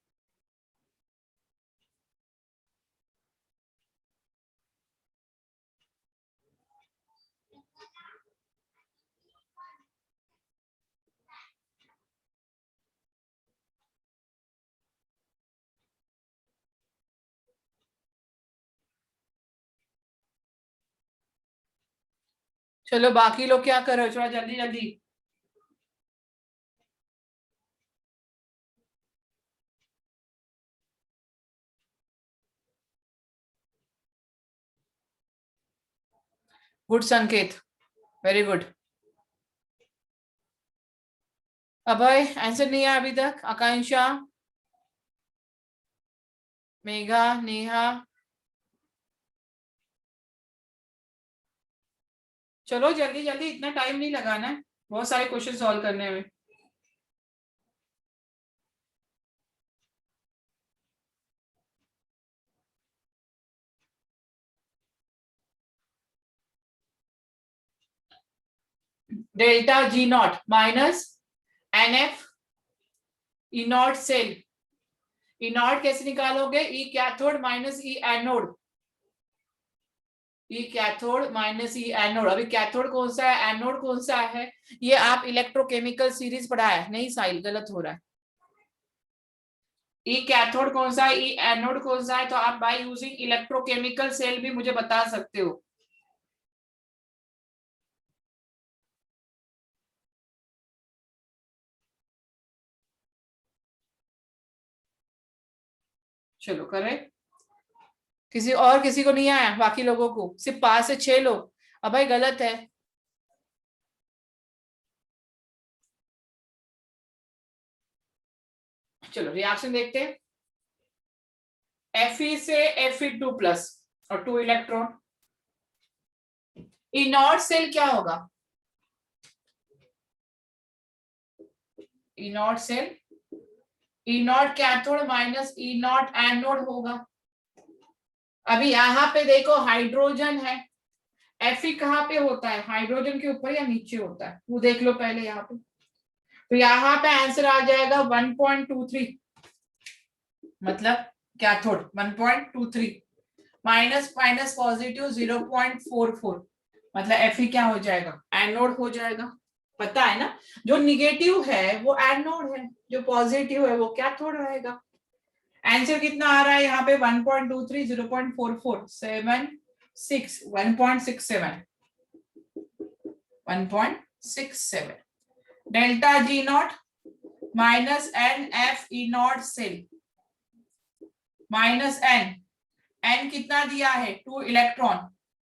चलो बाकी लोग क्या कर रहे हो, थोड़ा जल्दी जल्दी। Good Sanket, very good. अभय आंसर नहीं है अभी तक। आकांक्षा, मेघा, नेहा, चलो जल्दी जल्दी, इतना टाइम नहीं लगाना है, बहुत सारे क्वेश्चन सॉल्व करने में। Delta G not minus NF E not cell. E not कैसे निकालोगे? E cathode minus E anode. E cathode minus E anode. अभी कैथोड कौन सा है, एनोड कौन सा है? ये आप इलेक्ट्रोकेमिकल सीरीज पढ़ा है नहीं? साहिल गलत हो रहा है। ई कैथोड कौन सा है, ई एनोड कौन सा है, तो आप बाय यूजिंग इलेक्ट्रोकेमिकल सेल भी मुझे बता सकते हो। चलो करें। किसी को नहीं आया? बाकी लोगों को सिर्फ 5 से 6 लोग। अब भाई गलत है। चलो रिएक्शन देखते हैं। Fe से Fe2+ और 2 इलेक्ट्रॉन। ई नॉट सेल क्या होगा? E not cell E not cathode minus E not anode होगा। अभी यहाँ पे देखो हाइड्रोजन है। Fe कहाँ पे होता है? हाइड्रोजन के ऊपर या नीचे होता है वो देख लो पहले यहाँ पे। तो यहाँ पे आंसर आ जाएगा 1.23, मतलब कैथोड 1.23 माइनस माइनस पॉजिटिव 0.44, मतलब Fe क्या हो जाएगा? एनोड हो जाएगा। पता है ना, जो निगेटिव है वो एनोड है, जो पॉजिटिव है वो कैथोड रहेगा। आंसर कितना आ रहा है यहाँ पे? 1.23 0.44 7 6 1.67 1.67। Delta G not minus NF E not cell minus n कितना दिया है? 2 इलेक्ट्रॉन,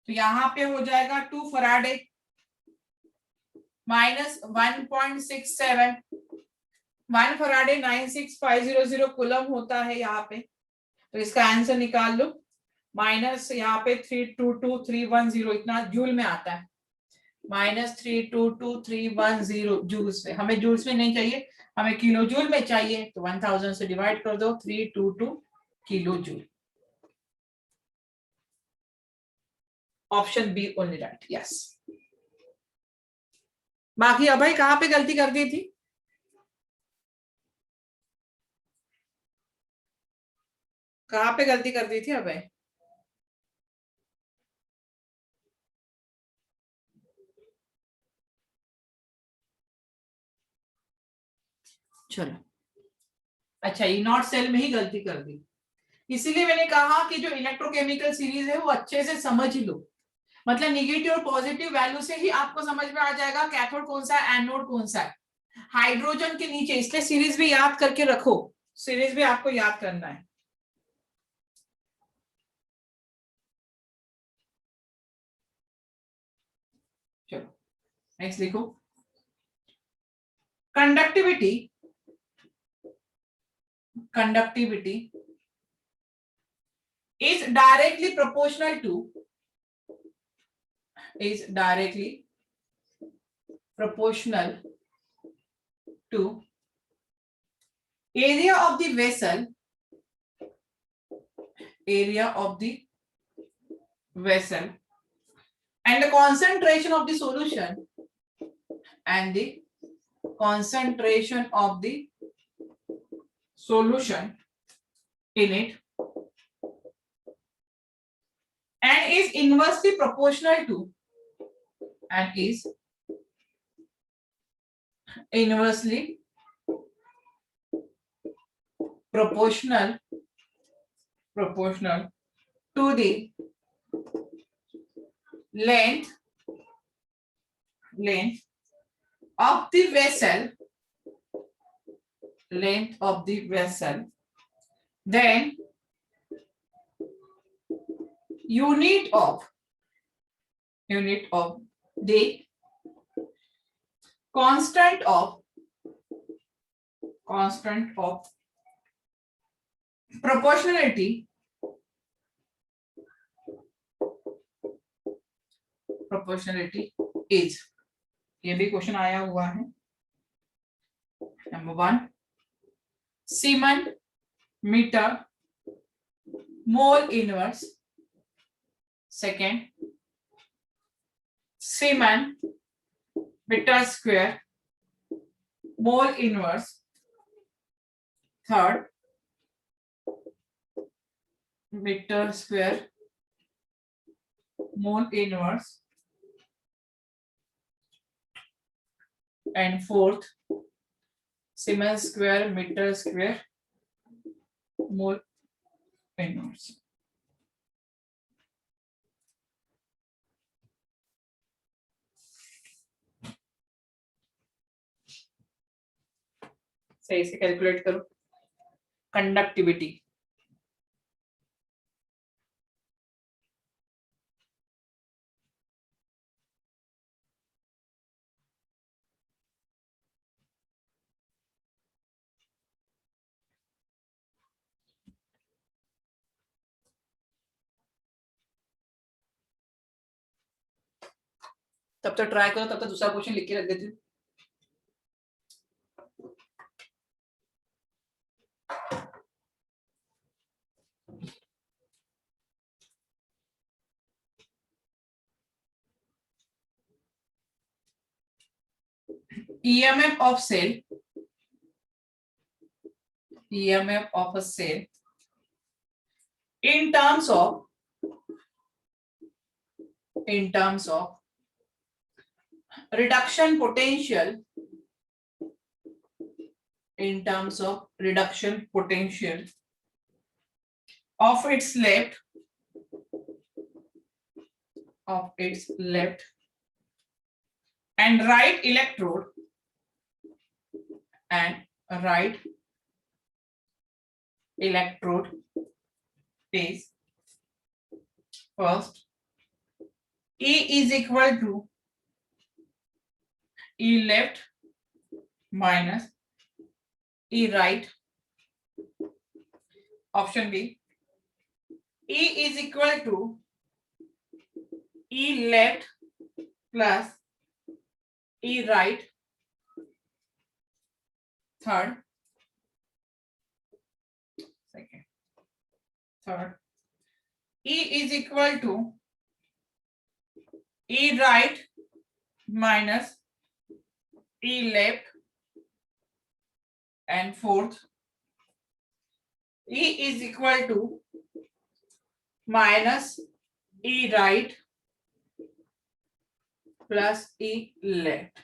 तो यहाँ पे हो जाएगा 2 फराडे माइनस 1.67 1 फराडे 96500 कूलम होता है यहाँ पे, तो इसका आंसर निकाल लो। माइनस यहाँ पे 322310 इतना जूल में आता है, माइनस 322310 जूल्स में, हमें जूल्स में नहीं चाहिए, हमें किलो जूल में चाहिए, तो 1000 से डिवाइड कर दो, 322 kilo joule. Option B only right, yes. बाकी अभय कहाँ पे गलती कर दी थी? कहाँ पे गलती कर दी थी अभय? चलो, अच्छा, ये नॉट सेल में ही गलती कर दी, इसीलिए मैंने कहा कि जो इलेक्ट्रोकेमिकल सीरीज है वो अच्छे से समझ लो, मतलब निगेटिव और पॉजिटिव वैल्यू से ही आपको समझ में आ जाएगा कैथोड कौन सा है, एनोड कौन सा है, हाइड्रोजन के नीचे, इसलिए सीरीज भी याद करके रखो, सीरीज भी आपको याद करना है। चलो नेक्स्ट देखो, conductivity is directly proportional to area of the vessel and the concentration of the solution in it, and is inversely proportional to the length of the vessel, then unit of the constant of proportionality is, ये भी क्वेश्चन आया हुआ है। Number 1 siemens metre mole inverse, second siemens metre square mole inverse, third metre square mole inverse, and fourth Siemens square meter square mole inverse। सही से कैलकुलेट करो कंडक्टिविटी। तब तक ट्राई करो, तब तक दूसरा क्वेश्चन लिख के रख देती हूँ। EMF of a cell in terms of reduction potential, of its left and right electrode is first E is equal to E left minus E right. Option B. E is equal to E left plus E right. Third. Second. Third. E is equal to E right minus E left. And fourth, E is equal to minus E right plus E left.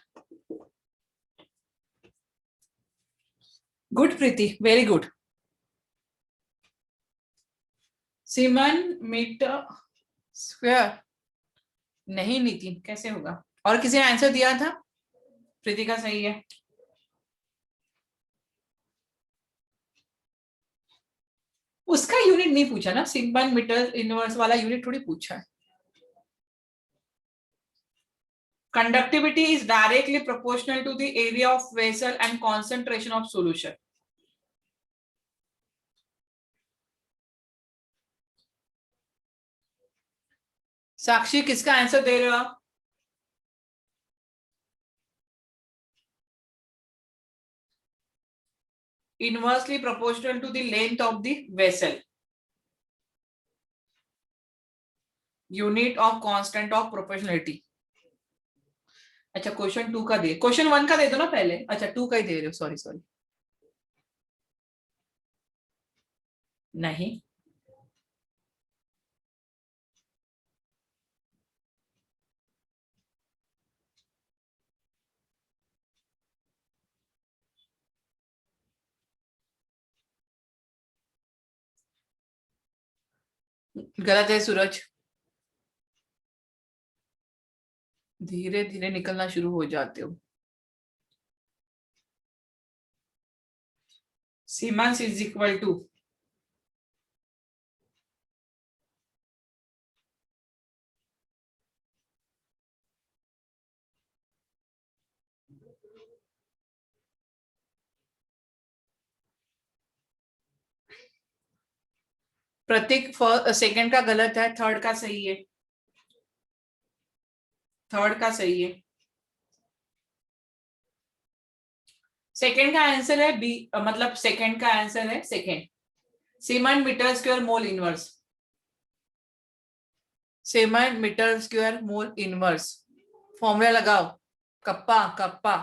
Good, Preeti. Very good. Siemens metre square नहीं नितिन, कैसे होगा? और किसी ने आंसर दिया था? प्रीति का सही है। उसका यूनिट नहीं पूछा ना, सीमन मीटर इनवर्स वाला यूनिट थोड़ी पूछा है। Conductivity is directly proportional to the area of vessel and concentration of solution. साक्षी किसका आंसर दे रहे हो आप? Inversely proportional to the length of the vessel. Unit of constant of proportionality. अच्छा क्वेश्चन 2 का दे, क्वेश्चन 1 का दे दो ना पहले। अच्छा 2 का ही दे रहे हो, सॉरी। नहीं, गलत है सूरज। धीरे धीरे निकलना शुरू हो जाते हो। Siemens is equal to Prateek second का गलत है, थर्ड का सही है। थर्ड का सही है। सेकंड का आंसर है बी, मतलब सेकंड का आंसर है second. Siemens metre square mole inverse. Siemens metre square mole inverse. Formula लगाओ, कप्पा कप्पा।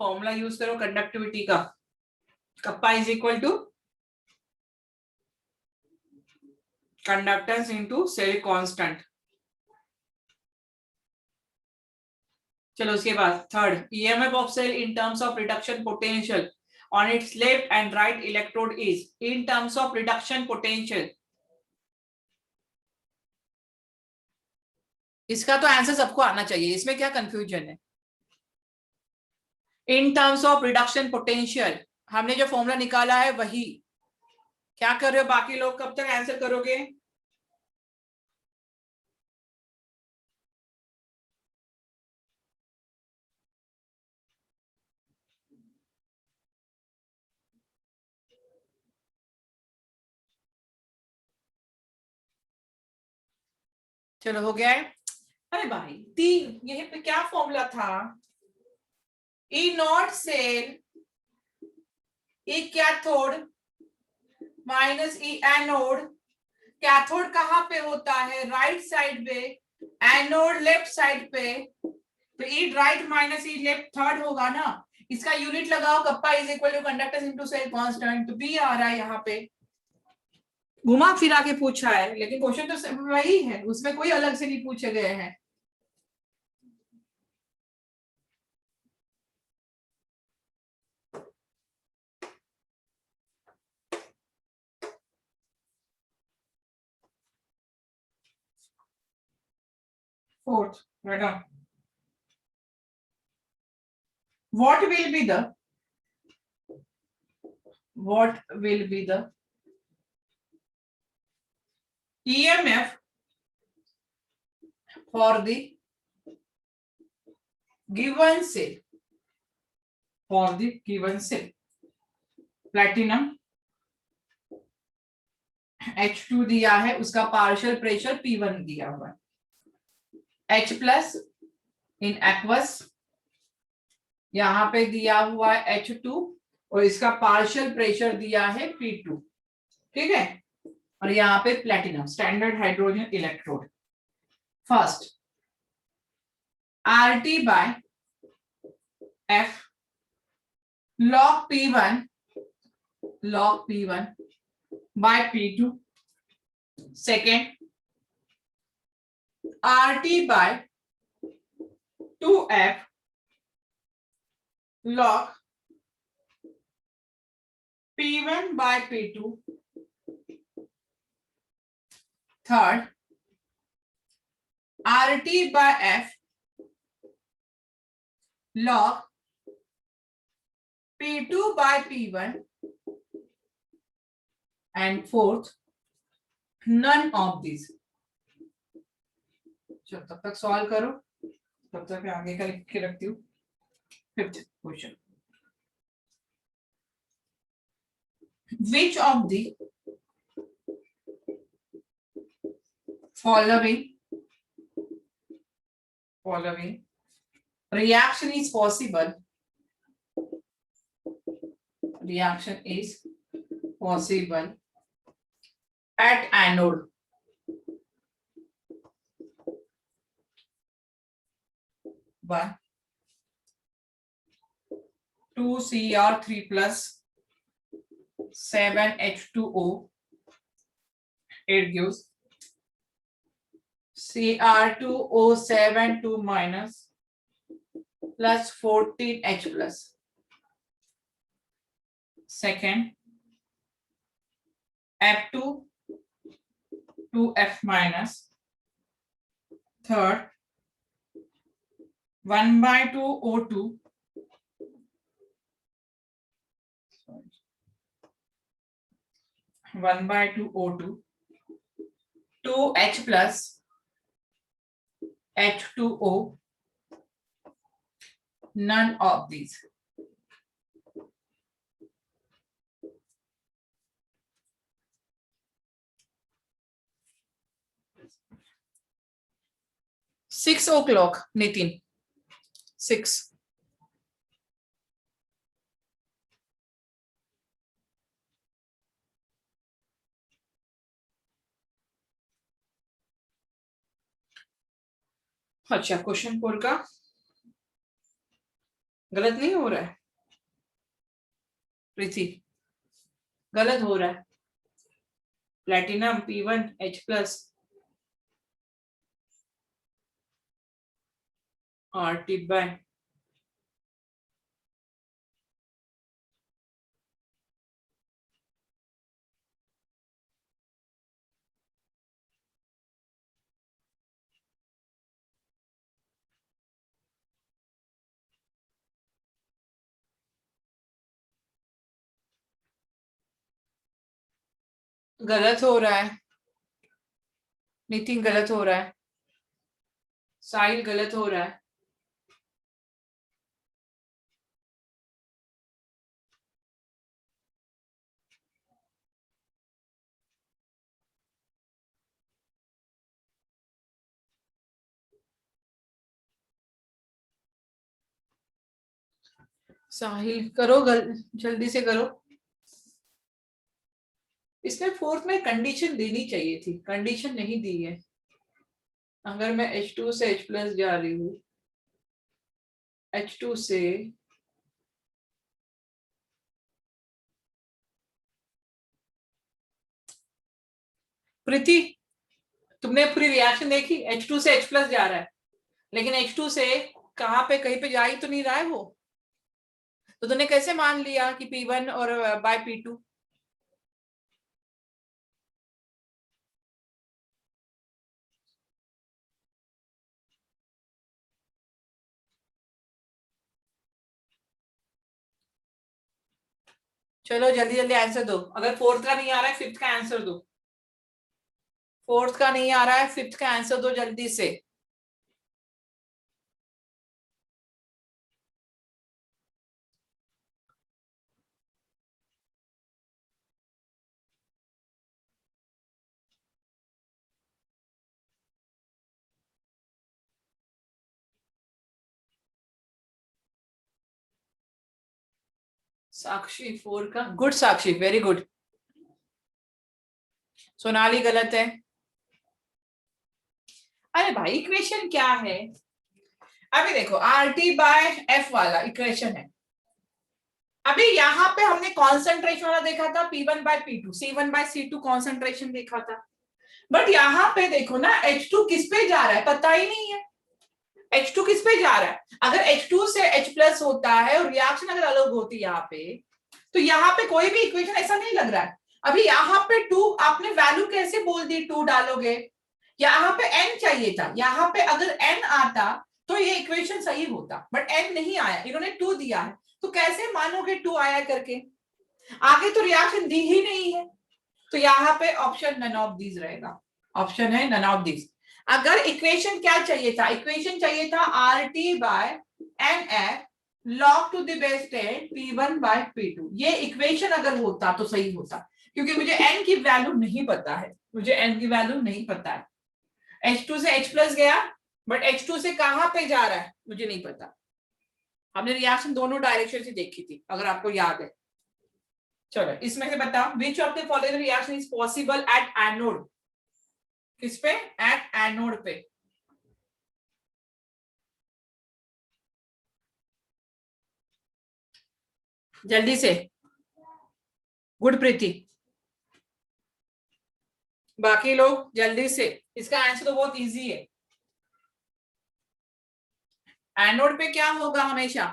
फॉर्मूला यूज करो कंडक्टिविटी का। Kappa is equal to conductance into cell constant. चलो उसके बाद third, EMF of cell in terms of reduction potential on its left and right electrode is, in terms of reduction potential. इसका तो आंसर सबको आना चाहिए, इसमें क्या कंफ्यूजन है? इन टर्म्स ऑफ रिडक्शन पोटेंशियल, हमने जो फॉर्मूला निकाला है वही। क्या कर रहे हो बाकी लोग, कब तक आंसर करोगे? चलो हो गया है। अरे भाई तीन, यही पे क्या फॉर्मूला था? E not cell E cathode minus E anode. Cathode कहाँ पे होता है? राइट साइड पे, एनोड लेफ्ट साइड पे। तो E right minus E left third होगा ना। इसका यूनिट लगाओ, kappa is equal to conductance into cell constant. तो बी आ रहा है यहाँ पे। घुमा फिरा के पूछा है, लेकिन क्वेश्चन तो वही है, उसमें कोई अलग से नहीं पूछे गए हैं। Fourth, right on. What will be the what will be the EMF for the given cell, for the given cell? Platinum H2 दिया है, उसका पार्शियल प्रेशर P1 दिया हुआ है, H प्लस इन एक्वस यहां पे दिया हुआ है H2 और इसका पार्शियल प्रेशर दिया है P2, ठीक है। और यहाँ पे platinum standard hydrogen electrode. First RT by F log P1 by P2, second RT by 2F log P1 by P2, third RT by F log P2 by P1, and fourth none of these। चलो तब तक सॉल्व करो, तब तक मैं आगे का लिख के रखती हूँ। Fifth question, which of the following reaction is possible at anode? One 2Cr3 plus 7H2O, it gives Cr2O7 2 minus plus 14H plus. Second F2 2F minus. Third 1/2 O2 1/2 O2 2H plus H2O, none of these। Six o'clock, Nitin. 6। अच्छा, क्वेश्चन 4 का गलत नहीं हो रहा है प्रीति? गलत हो रहा है। Platinum P1 H plus RT by गलत हो रहा है। नितिन गलत हो रहा है। साहिल गलत हो रहा है। साहिल करो, जल्दी से करो। इसमें फोर्थ में कंडीशन देनी चाहिए थी, कंडीशन नहीं दी है। अगर मैं H2 से H प्लस जा रही हूँ, H2 से प्रीति, तुमने पूरी रिएक्शन देखी? H2 से H प्लस जा रहा है, लेकिन H2 से कहाँ पे, कहीं पे जा ही तो नहीं रहा है वो। तो तूने कैसे मान लिया कि P1 और बाय P2? चलो जल्दी जल्दी आंसर दो। अगर फोर्थ का नहीं आ रहा है फिफ्थ का आंसर दो। फोर्थ का नहीं आ रहा है फिफ्थ का आंसर दो जल्दी से। साक्षी फोर का, गुड साक्षी, वेरी गुड। सोनाली गलत है। अरे भाई इक्वेशन क्या है? अभी देखो RT बाय F वाला इक्वेशन है। अभी यहाँ पे हमने कॉन्सेंट्रेशन वाला देखा था P1 by P2, C1 bye C2 concentration देखा था। बट यहाँ पे देखो ना H2 किस पे जा रहा है पता ही नहीं है। H2 किस पे जा रहा है? अगर H2 से H प्लस होता है और रिएक्शन अगर अलग होती है यहाँ पे, तो यहाँ पे कोई भी इक्वेशन ऐसा नहीं लग रहा है। अभी यहाँ पे 2 आपने वैल्यू कैसे बोल दी 2 डालोगे? यहाँ पे n चाहिए था। यहाँ पे अगर n आता तो ये इक्वेशन सही होता, बट n नहीं आया, इन्होंने 2 दिया है। तो कैसे मानोगे 2 आया करके? आगे तो रिएक्शन दी ही नहीं है। तो यहाँ पे ऑप्शन नन ऑफ दीज रहेगा। ऑप्शन है नन ऑफ दीज। अगर इक्वेशन क्या चाहिए था? इक्वेशन चाहिए था RT by NF log to the base 10 P1 by P2। ये इक्वेशन अगर होता तो सही होता, क्योंकि मुझे n की वैल्यू नहीं पता है। मुझे n की वैल्यू नहीं पता है। H2 से H प्लस गया, बट H2 से कहां पे जा रहा है मुझे नहीं पता। हमने रिएक्शन दोनों डायरेक्शन से देखी थी, अगर आपको याद है। चलो इसमें से बताओ, which of the following reaction is possible at anode? किस पे? एट एनोड पे। जल्दी से, गुड प्रीति। बाकी लोग जल्दी से, इसका आंसर तो बहुत इजी है। एनोड पे क्या होगा हमेशा?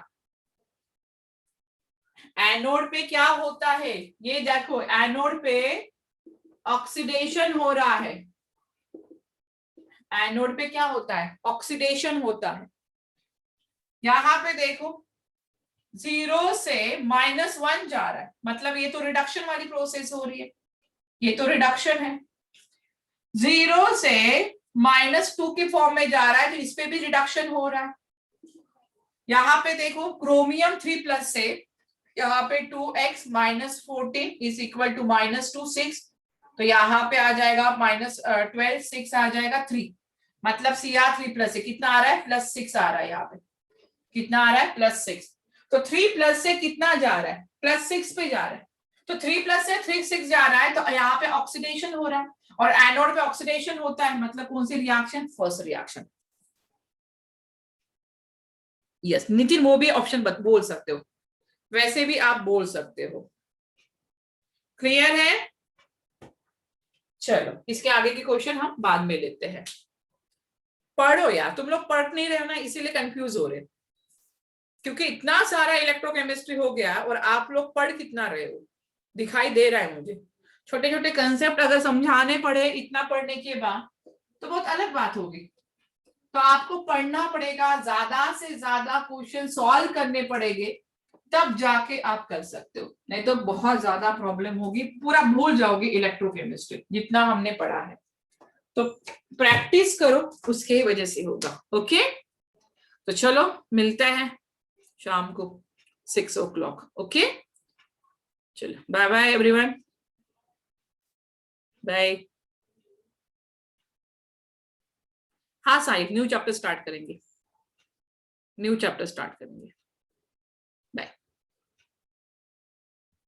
एनोड पे क्या होता है? ये देखो, एनोड पे ऑक्सीडेशन हो रहा है। एनोड पे क्या होता है? ऑक्सीडेशन होता है। यहां पे देखो 0 से -1 जा रहा है, मतलब ये तो रिडक्शन वाली प्रोसेस हो रही है। ये तो रिडक्शन है। 0 से -2 के फॉर्म में जा रहा है, तो इस पे भी रिडक्शन हो रहा है। यहाँ पे देखो क्रोमियम 3 प्लस से यहाँ पे 2x - 14 इज इक्वल टू -2 6, तो यहाँ पे आ जाएगा -12 6 आ जाएगा 3, मतलब Cr3 प्लस से कितना आ रहा है? +6 आ रहा है। यहाँ पे कितना आ रहा है? +6। तो 3 प्लस से कितना जा रहा है? +6 पे जा रहा है। तो 3 प्लस से 3 6 जा रहा है, तो यहाँ पे ऑक्सीडेशन हो रहा है, और एनोड पे ऑक्सीडेशन होता है, मतलब कौन सी reaction? First reaction. Yes Nitin, वो भी ऑप्शन बोल सकते हो, वैसे भी आप बोल सकते हो। क्लियर है? चलो इसके आगे के क्वेश्चन हम बाद में लेते हैं। पढ़ो यार, तुम लोग पढ़ नहीं रहे हो ना, इसीलिए कंफ्यूज हो रहे, क्योंकि इतना सारा इलेक्ट्रोकेमिस्ट्री हो गया और आप लोग पढ़ कितना रहे हो दिखाई दे रहा है मुझे। छोटे छोटे कंसेप्ट अगर समझाने पड़े इतना पढ़ने के बाद, तो बहुत अलग बात होगी। तो आपको पढ़ना पड़ेगा, ज्यादा से ज्यादा क्वेश्चन सॉल्व करने पड़ेंगे, तब जाके आप कर सकते हो, नहीं तो बहुत ज्यादा प्रॉब्लम होगी, पूरा भूल जाओगे इलेक्ट्रोकेमिस्ट्री जितना हमने पढ़ा है। तो प्रैक्टिस करो, उसके वजह से होगा। ओके, तो चलो मिलते हैं शाम को 6 o'clock। ओके, चलो बाय बाय एवरीवन, बाय। हाँ साहिब, न्यू चैप्टर स्टार्ट करेंगे।